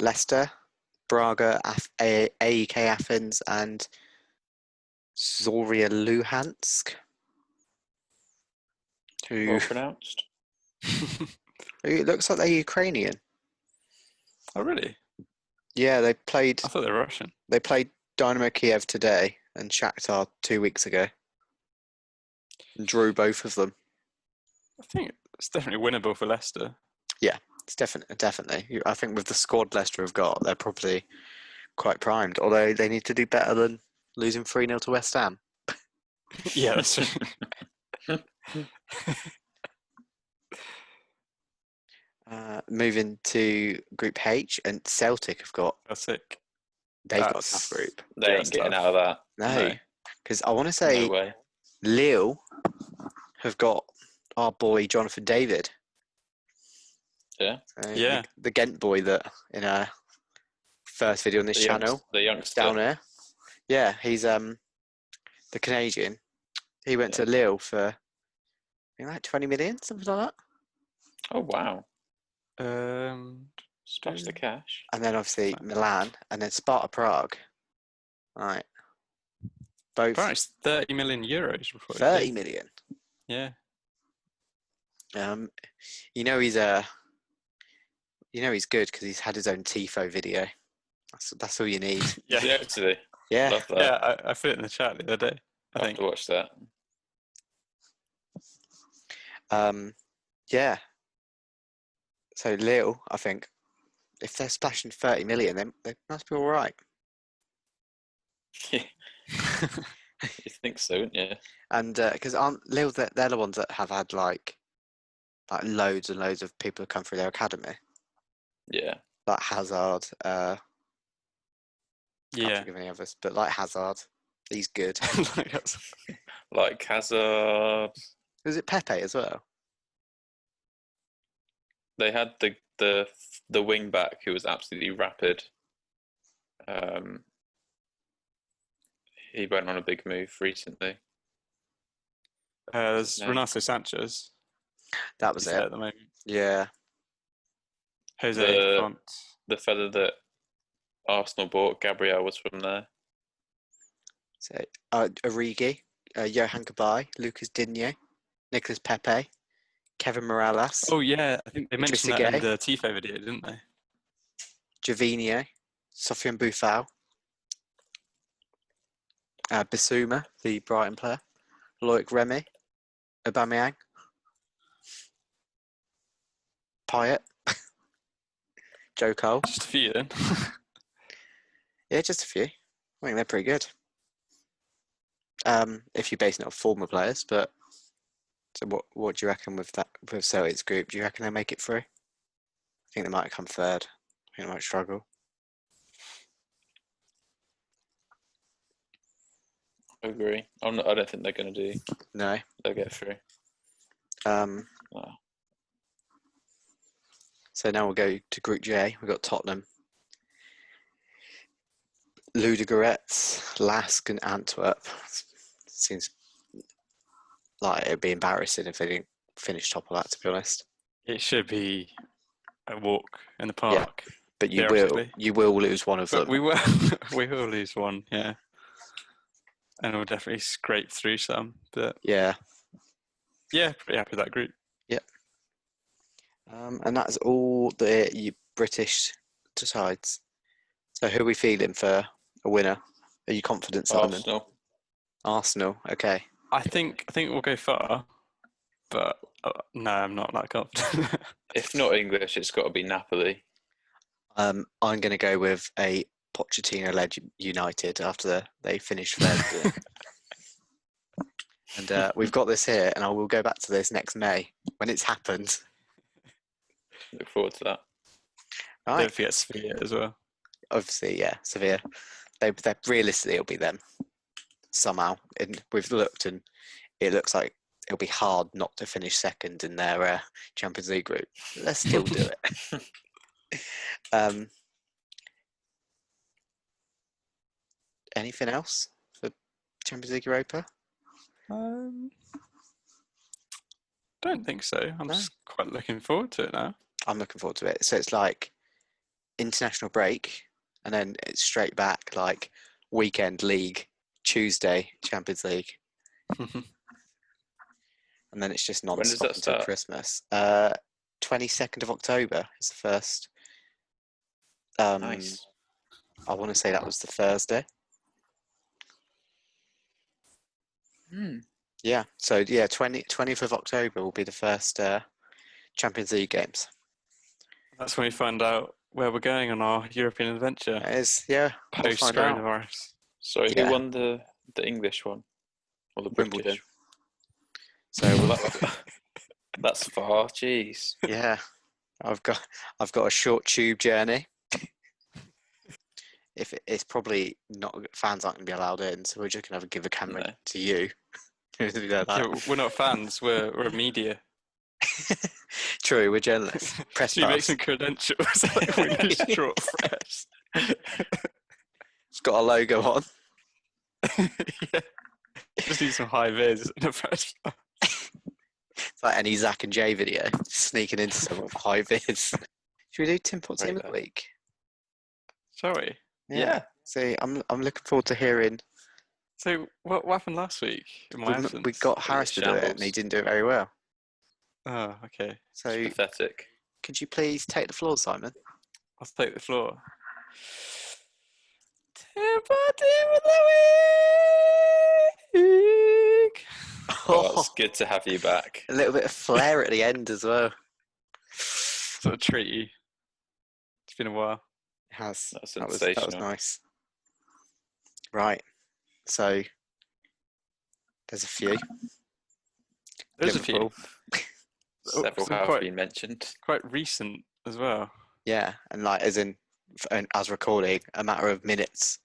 Leicester, Braga, AEK Athens, and Zorya Luhansk. Well pronounced. It looks like they're Ukrainian. Oh, really? Yeah, they played. I thought they were Russian. They played Dynamo Kiev today and Shakhtar 2 weeks ago. And drew both of them. I think it's definitely winnable for Leicester. Yeah, it's definitely. I think with the squad Leicester have got, they're probably quite primed. Although they need to do better than losing 3-0 to West Ham. Yeah, that's true. Moving to Group H, and Celtic have got. Celtic. They've got a tough group. They ain't getting out of that. No, because I want to say No way. Lille have got our boy Jonathan David. Yeah. Yeah. The Ghent boy that in our first video on this channel. The youngster. Down there. Yeah, he's the Canadian. He went to Lille for I think like 20 million, something like that. Oh wow. Splash the cash. And then obviously Milan, and then Sparta Prague. Right. Both. Price 30 million euros before 30 million. Yeah. You know he's good because he's had his own Tifo video. That's all you need. Yeah. Yeah, actually. Yeah. Love that. Yeah, I put it in the chat the other day. I have to watch that. Yeah. So Lille, I think, if they're splashing 30 million, then they must be all right. You think so, wouldn't you? And because aren't Lille, they're the ones that have had like loads and loads of people who come through their academy. Yeah. Like Hazard. Can't Yeah. think of any others, but like Hazard, he's good. Like Hazard. Was it Pepe as well? They had the wing back who was absolutely rapid. He went on a big move recently. There's No. Renato Sanchez. That was He's it. there at the moment. Yeah. Jose Font. The fella that Arsenal bought, Gabriel, was from there. So Origi, Johan Cabaye, Lucas Digne, Nicolas Pepe, Kevin Morales, Oh yeah, I think they mentioned that in Idrissa Gueye. the Tifo video, didn't they? Javinho, Sofiane Boufal, Bissouma, the Brighton player, Loic Remy, Aubameyang, Payet, Joe Cole. Just a few then. Yeah, just a few. I think they're pretty good. If you're basing it on former players, but so what do you reckon with that with Celtic's group? Do you reckon they make it through? I think they might come third. I think they might struggle. I agree. I don't think they're going to do. No. They'll get through. No. No. So now we'll go to Group J. We've got Tottenham, Ludogorets, Lask, and Antwerp. Seems like it'd be embarrassing if they didn't finish top of that. To be honest, It should be a walk in the park. but you will lose one of But them. we will we will lose one, yeah. And we'll definitely scrape through some. But Yeah. yeah, pretty happy with that group. Yep. And that's all the British sides. So who are we feeling for a winner? Are you confident, Simon? Arsenal. Okay. I think we'll go far, but no, I'm not that confident. If not English, it's got to be Napoli. I'm going to go with a Pochettino-led United after they finished third. And we've got this here, and I will go back to this next May when it's happened. Look forward to that. Right. Don't forget Sevilla as well. Obviously, yeah, Sevilla. They realistically, it'll be them somehow. And we've looked, and it looks like it'll be hard not to finish second in their Champions League group. Let's still do it. Anything else for Champions League Europa? Don't think so. I'm just quite looking forward to it now. I'm looking forward to it. So it's like international break, and then it's straight back, like weekend league, Tuesday Champions League, and then it's just non-stop until Christmas. 22nd of October is the first. Nice. I want to say that was the Thursday. Yeah. So yeah, 20th of October will be the first Champions League games. That's when we find out where we're going on our European adventure. It is, yeah. Post We'll find out. coronavirus. Sorry, Yeah. who won the English one? Or the British? Wimbledon. So that's far. Jeez. yeah, I've got a short tube journey. If it's probably not, fans aren't going to be allowed in, so we're just going to have to give a camera to you. Yeah, we're not fans. We're media. True, we're journalists. Press You make pass. some credentials. Like we use short press. It's got a logo on. Yeah. Just need some high vis in a press pass. It's like any Zach and Jay video, sneaking into some high vis. Should we do Tim Pot Team of the Week? Shall we? Yeah. See, I'm looking forward to hearing. So what happened last week in my absence? We got Harris to do it, and he didn't do it very well. Oh, okay. So It's pathetic. could you please take the floor, Simon? I'll take the floor. Tim Pot Team of the Week. Oh, it's good to have you back. A little bit of flair at the end as well. Sort of treat you. It's been a while. It has. That's That was sensational. nice. Right. So there's a few. There's a few. Liverpool. Several some have quite- been mentioned. Quite recent as well. Yeah, and like as in, as recording, a matter of minutes.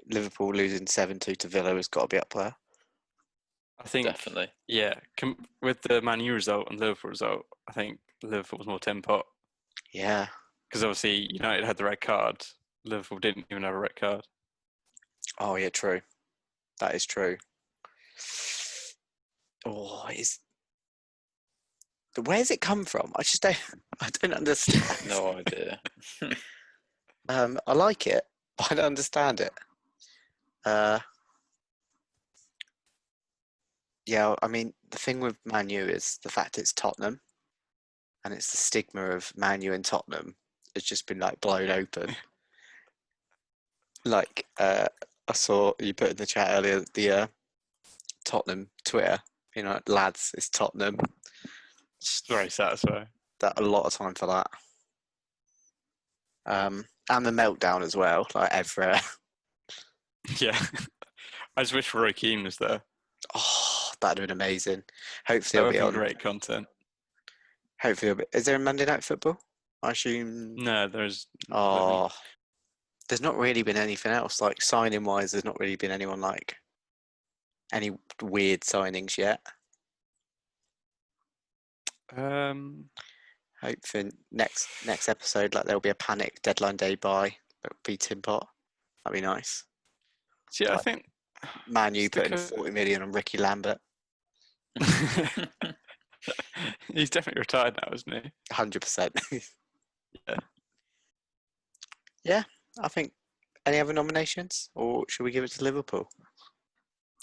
Liverpool losing 7-2 to Villa has got to be up there. I think, Definitely. yeah, with the Man U result and Liverpool result, I think Liverpool was more Tim Pot. Yeah. Because obviously United had the red card. Liverpool didn't even have a red card. Oh yeah, true. That is true. Oh, where's it come from? I don't understand. No idea. I like it, but I don't understand it. Yeah, I mean, the thing with Man U is the fact it's Tottenham, and it's the stigma of Man U and Tottenham has just been like blown open. Like, I saw you put in the chat earlier the Tottenham Twitter, lads, it's Tottenham. It's very satisfying. That a lot of time for that. And the meltdown as well, like Evra. Yeah. I just wish Roy Keane was there. Oh, that'd have been amazing. Hopefully That he'll would be be on. great content. Hopefully he'll be. Is there a Monday Night Football? I assume. No, there's. Oh, there's not really been anything else. Like signing wise, there's not really been anyone like any weird signings yet. Hopefully next episode, like there'll be a panic deadline day buy. That would be Tim Pot. That'd be nice. Yeah, like, I think Man U putting 40 million on Ricky Lambert. He's definitely retired now, isn't he? 100%. Yeah. Yeah, I think. Any other nominations, or should we give it to Liverpool?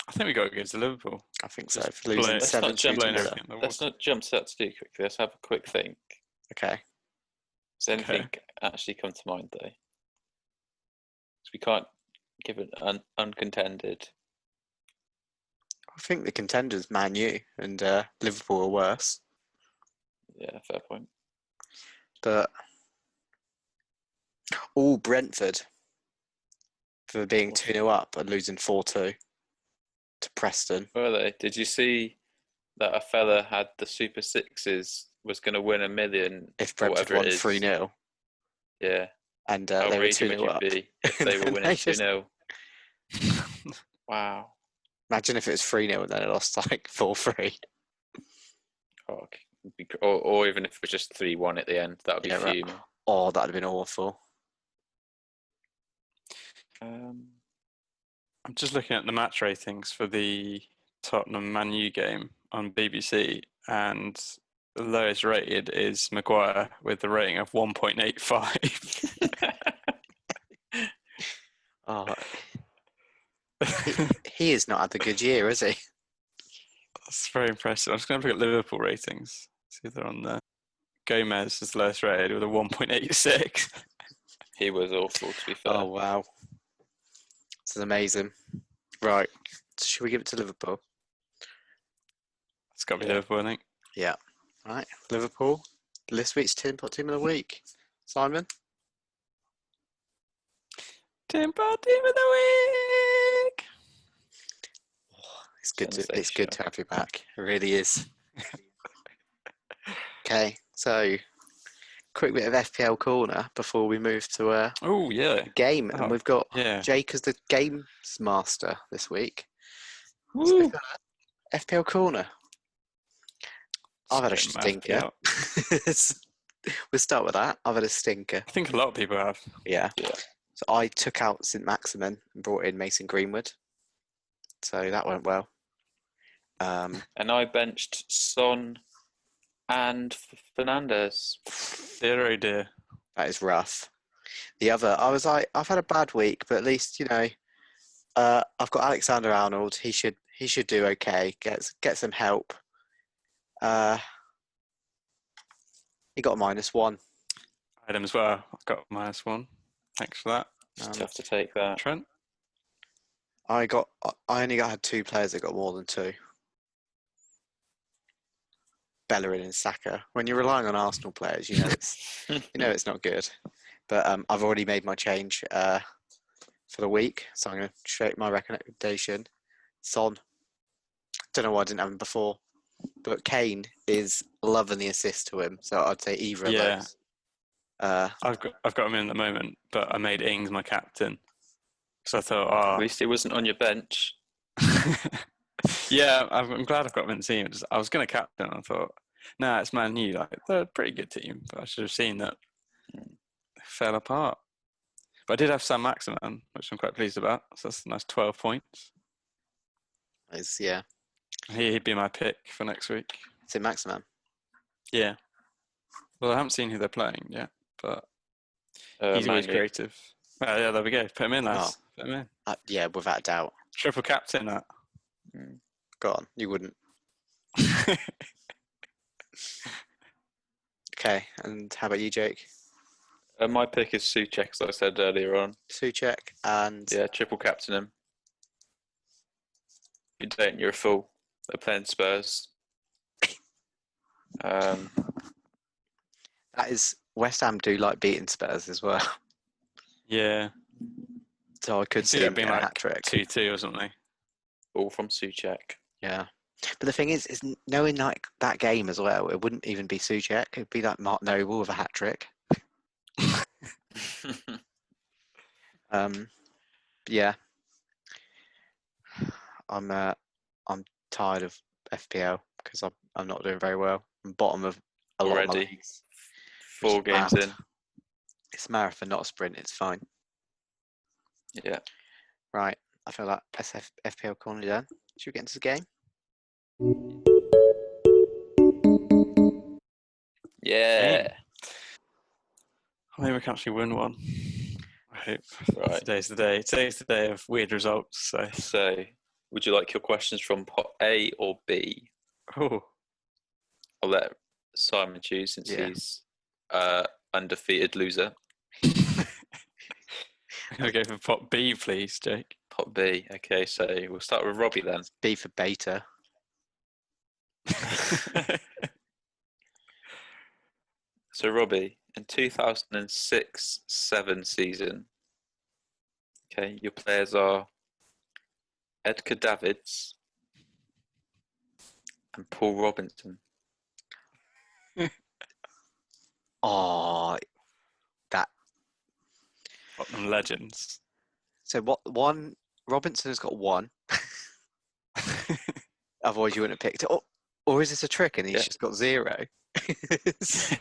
I think we got to go to Liverpool. I think so. Just For losing Let's 7-2 not jump to blowing Villa. everything. Let's not jump to that too quickly. Let's have a quick think. Okay. Does anything actually come to mind though? Because we can't give it uncontended. I think the contenders, Man U and Liverpool, are worse. Yeah, fair point. But Brentford for being 2-0 up and losing 4-2 to Preston. Were they? Did you see that a fella had the Super Sixes, was going to win $1 million If Brentford won 3-0. Yeah. And How they were raging 2-0 would up. you be if they were And winning they just- 2-0? Wow. Imagine if it was 3-0 and then it lost like 4-3. Oh, or even if it was just 3-1 at the end, that would be Yeah, right. fuming. Oh, that'd have been awful. I'm just looking at the match ratings for the Tottenham Man U game on BBC, and the lowest rated is Maguire with a rating of 1.85. Oh, he has not had a good year, has he? That's very impressive. I'm just going to look at Liverpool ratings. See if they're on there. Gomez is the lowest rated with a 1.86. He was awful, to be fair. Oh, wow. This is amazing. Right. So should we give it to Liverpool? It's got to be Liverpool, I think. Yeah. Right. Liverpool. This week's Tin Pot Team of the Week. Simon? Tin Pot Team of the Week! It's good to have you back. It really is. Okay. So, quick bit of FPL corner before we move to Oh, yeah. game. And we've got Jake as the games master this week. Woo. So FPL corner. I've had a stinker. We'll start with that. I've had a stinker. I think a lot of people have. Yeah. So I took out St Maximin and brought in Mason Greenwood. So that went well. And I benched Son and Fernandes. Dear, oh dear. That is rough. The other, I was like, I've had a bad week, but at least I've got Alexander Arnold. He should do okay. Get some help. He got a -1. I had him as well. I've got -1. Thanks for that. It's tough to take that. Trent? I only had 2 players that got more than 2. Bellerin and Saka. When you're relying on Arsenal players, it's not good. But I've already made my change for the week, so I'm going to straight my recommendation. Son. Don't know why I didn't have him before, but Kane is loving the assist to him, so I'd say either of those. I've got him in at the moment, but I made Ings my captain. So I thought, At least he wasn't on your bench. Yeah, I'm glad I've got him in the team. I was going to captain, and I thought, nah, it's Man U. Like, they're a pretty good team, but I should have seen that it fell apart. But I did have Sam Maximin, which I'm quite pleased about. So that's a nice 12 points. Yeah. He'd be my pick for next week. St Maximin. Yeah. Well, I haven't seen who they're playing yet, but he's always creative. Oh, yeah, there we go. Put him in, lads. Put him in. Yeah, without a doubt. Triple captain, that. Go on. You wouldn't. Okay. And how about you, Jake? My pick is Souček, as I said earlier on. Souček and Yeah, triple captain him. If you don't, you're a fool. They're playing Spurs. that is West Ham do like beating Spurs as well. Yeah. So I could see him being getting a like hat trick. 2-2 or something. All from Souček. Yeah. But the thing is knowing like that game as well, it wouldn't even be Souček. It'd be like Mark Noble with a hat trick. Yeah. I'm tired of FPL because I'm not doing very well. I'm bottom of a lot of my Already. leagues. 4 games in. It's a marathon, not a sprint. It's fine. Yeah. Right. I feel like FPL corner done. Should we get into the game? Yeah. Maybe we can actually win one. I hope. Right. Today's the day. Today's the day of weird results. So, would you like your questions from pot A or B? Oh. I'll let Simon choose since he's undefeated loser. I'll go for pot B, please, Jake. Pot B. Okay, so we'll start with Robbie then. B for beta. So, Robbie, in 2006-7 season, okay, your players are Edgar Davids and Paul Robinson. Oh, that. Tottenham legends. So what? One Robinson has got 1. Otherwise, you wouldn't have picked it. Or is this a trick and he's just got 0? Because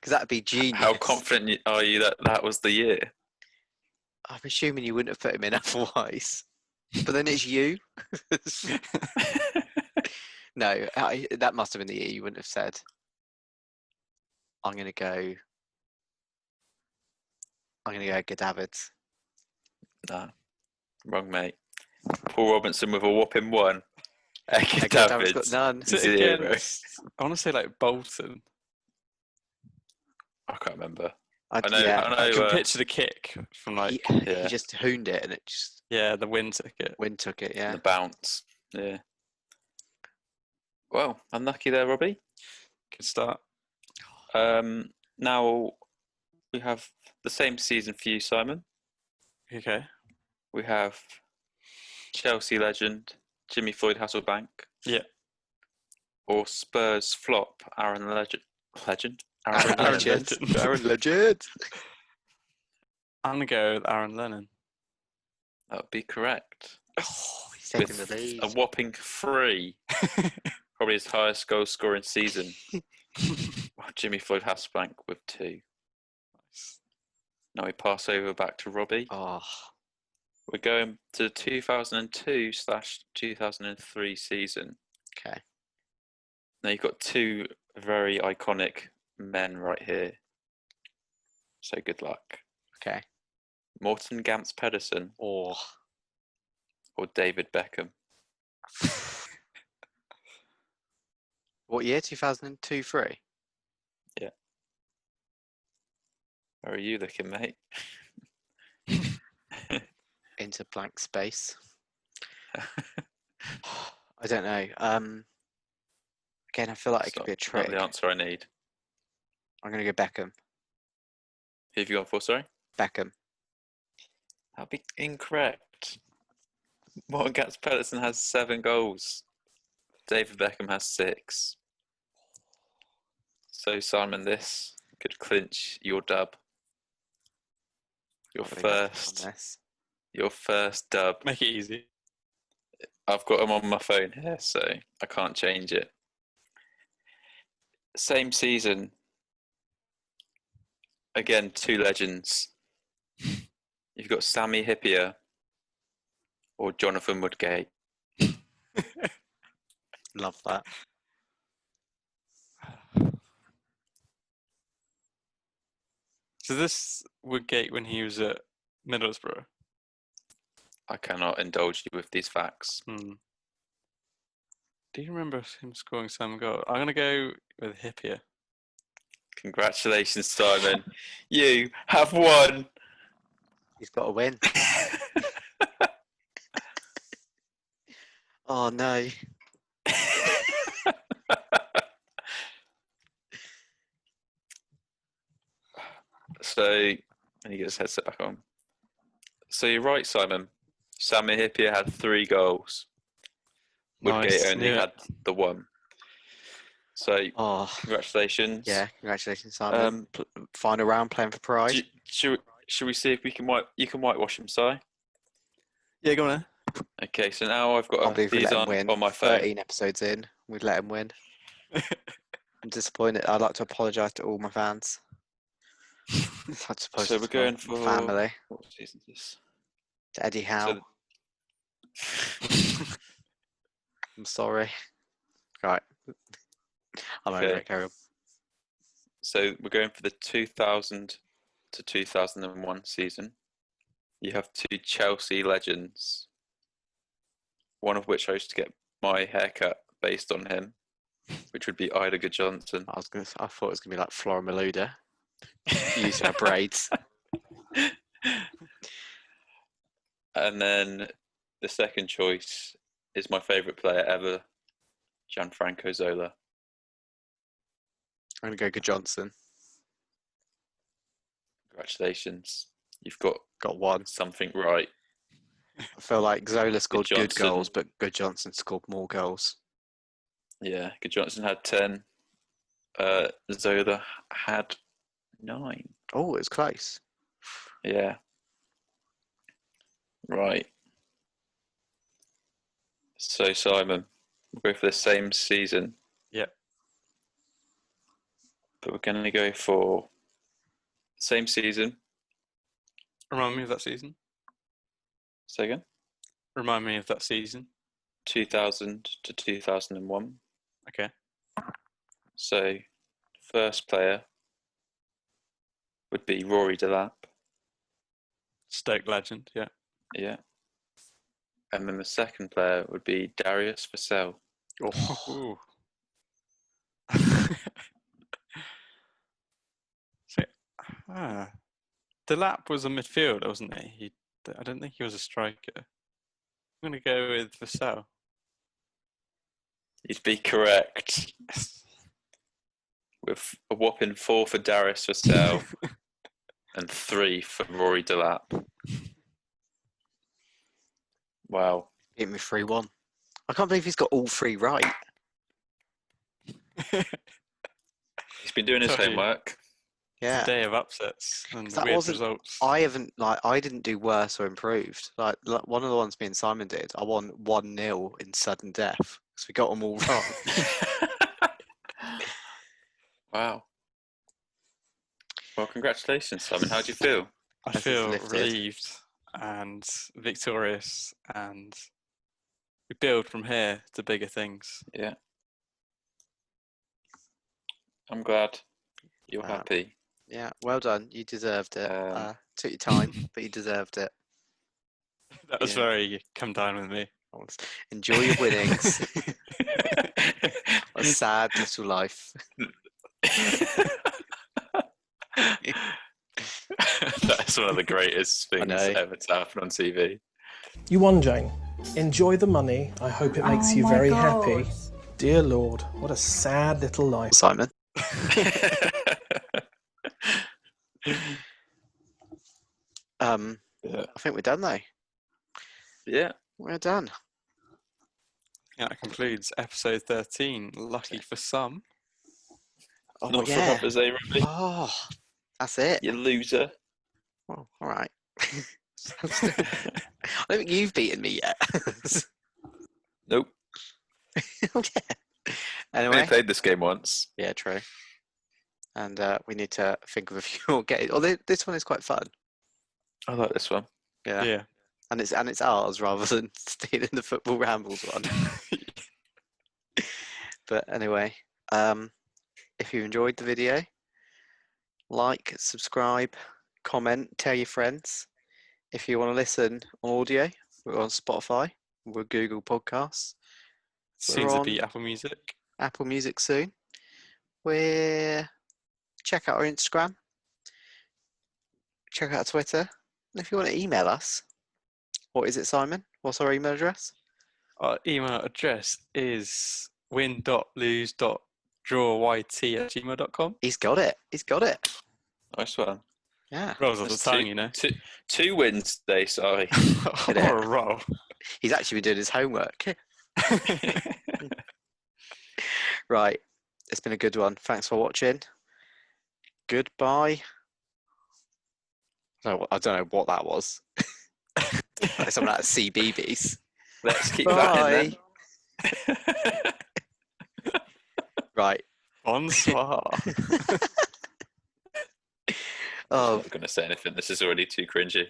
that'd be genius. How confident are you that that was the year? I'm assuming you wouldn't have put him in otherwise. But then it's you. No, that must have been the year you wouldn't have said. I'm gonna go Edgar Davids. No, wrong, mate. Paul Robinson with a whopping 1. Edgar Davids Davids got none. 0. I want to say like Bolton. I can't remember. I can picture the kick from like he just hooned it and it just the wind took it. Wind took it, yeah. The bounce, yeah. Well, unlucky there, Robbie. Good start. Now we have the same season for you, Simon. Okay. We have Chelsea legend Jimmy Floyd Hasselbank. Yeah. Or Spurs flop Aaron Legend. Aaron Legend. Aaron Legend. I'm gonna go with Aaron Lennon. That would be correct. Oh, he's taking the lead. A whopping 3. Probably his highest goal scoring season. Jimmy Floyd Hasselbank with 2. Nice. Now we pass over back to Robbie. Oh. We're going to the 2002/2003 season. Okay. Now you've got 2 very iconic men right here. So good luck. Okay. Morten Gamps Pedersen or David Beckham. What year? 2002-3? Yeah. Where are you looking, mate? Into blank space. I don't know. Again, I feel like it could be a trick. Not the answer I need. I'm going to go Beckham. Who have you gone for, sorry? Beckham. That'd be incorrect. Morten Gamps Pedersen has 7 goals. David Beckham has 6. So, Simon, this could clinch your dub. Your first dub. Make it easy. I've got them on my phone here, so I can't change it. Same season. Again, 2 legends. You've got Sammy Hippier or Jonathan Woodgate. Love that. So this Woodgate when he was at Middlesbrough. I cannot indulge you with these facts. Do you remember him scoring some goal? I'm going to go with Hippier. Congratulations, Simon. You have won. He's got to win. Oh no. So, and he gets his headset back on. So you're right, Simon. Sammy Hippier had 3 goals. Woodgate Nice. only had the 1. So, congratulations. Yeah, congratulations, Simon. Final round, playing for pride. Should we see if we can you can whitewash him, Si? Yeah, go on then. Okay, so now I've got these on my phone. 13 episodes in, we'd let him win. I'm disappointed. I'd like to apologise to all my fans. So we're going for family. What season is this? To Eddie Howe. I'm sorry. Right. I'm over it, carry on. So we're going for the 2000 to 2001 season. You have 2 Chelsea legends, one of which I used to get my haircut based on him, which would be Ida Johnson. I thought it was gonna be like Flora Maluda using her braids. And then the second choice is my favourite player ever, Gianfranco Zola. I'm gonna go Johnson. Congratulations, you've got one. Something right. I feel like Zola scored good Johnson, goals, but Good Johnson scored more goals. Yeah, Good Johnson had 10. Zola had 9. Oh, it was close. Yeah. Right. So, Simon, we'll go for the same season. Yep. But we're going to go for the same season. Remind me of that season. Say again? Remind me of that season. 2000 to 2001. Okay. So, first player would be Rory Delap. Stoke legend, yeah. Yeah. And then the second player would be Darius Vassell. Oh. So, Delap was a midfielder, wasn't he? I don't think he was a striker. I'm going to go with Vassell. You'd be correct. Yes. With a whopping 4 for Darius Vassell and 3 for Rory Delap. Wow. Beat me 3-1. I can't believe he's got all 3 right. He's been doing his homework. Yeah. Day of upsets and that weird results. I didn't do worse or improved. Like one of the ones me and Simon did, I won 1-0 in sudden death because we got them all wrong. Wow. Well, congratulations, Simon. How do you feel? I feel relieved and victorious, and we build from here to bigger things. Yeah. I'm glad you're happy. Yeah, well done. You deserved it. Took your time, but you deserved it. That was very come down with me. Enjoy your winnings. A sad little life. That's one of the greatest things ever to happen on TV. You won, Jane. Enjoy the money. I hope it makes you very happy. Dear Lord, what a sad little life. Simon. Yeah. I think we're done though. Yeah. We're done. That concludes episode 13. Lucky for some. Not for others, eh, Robbie? Oh, that's it. You loser. Well, all right. I don't think you've beaten me yet. Nope. Okay. We Anyway. played this game once. Yeah, true. And we need to think of a few more games. Although this one is quite fun. I like this one. Yeah. And it's ours rather than stealing the Football Rambles one. But anyway, if you enjoyed the video, like, subscribe, comment, tell your friends. If you want to listen on audio, we're on Spotify, we're Google Podcasts, Soon We're to on be Apple Music. Apple Music soon. Check out our Instagram. Check out our Twitter. And if you want to email us, what is it, Simon? What's our email address? Our email address is win.lose.drawyt@gmail.com. He's got it. Nice one. Yeah. Rolls off the That's tongue, you know. two wins today, sorry. What a roll. He's actually been doing his homework. Right. It's been a good one. Thanks for watching. Goodbye. No, I don't know what that was. Like something out of CBeebies. Let's keep that in then. Right. Bonsoir. Oh, I'm not going to say anything. This is already too cringy.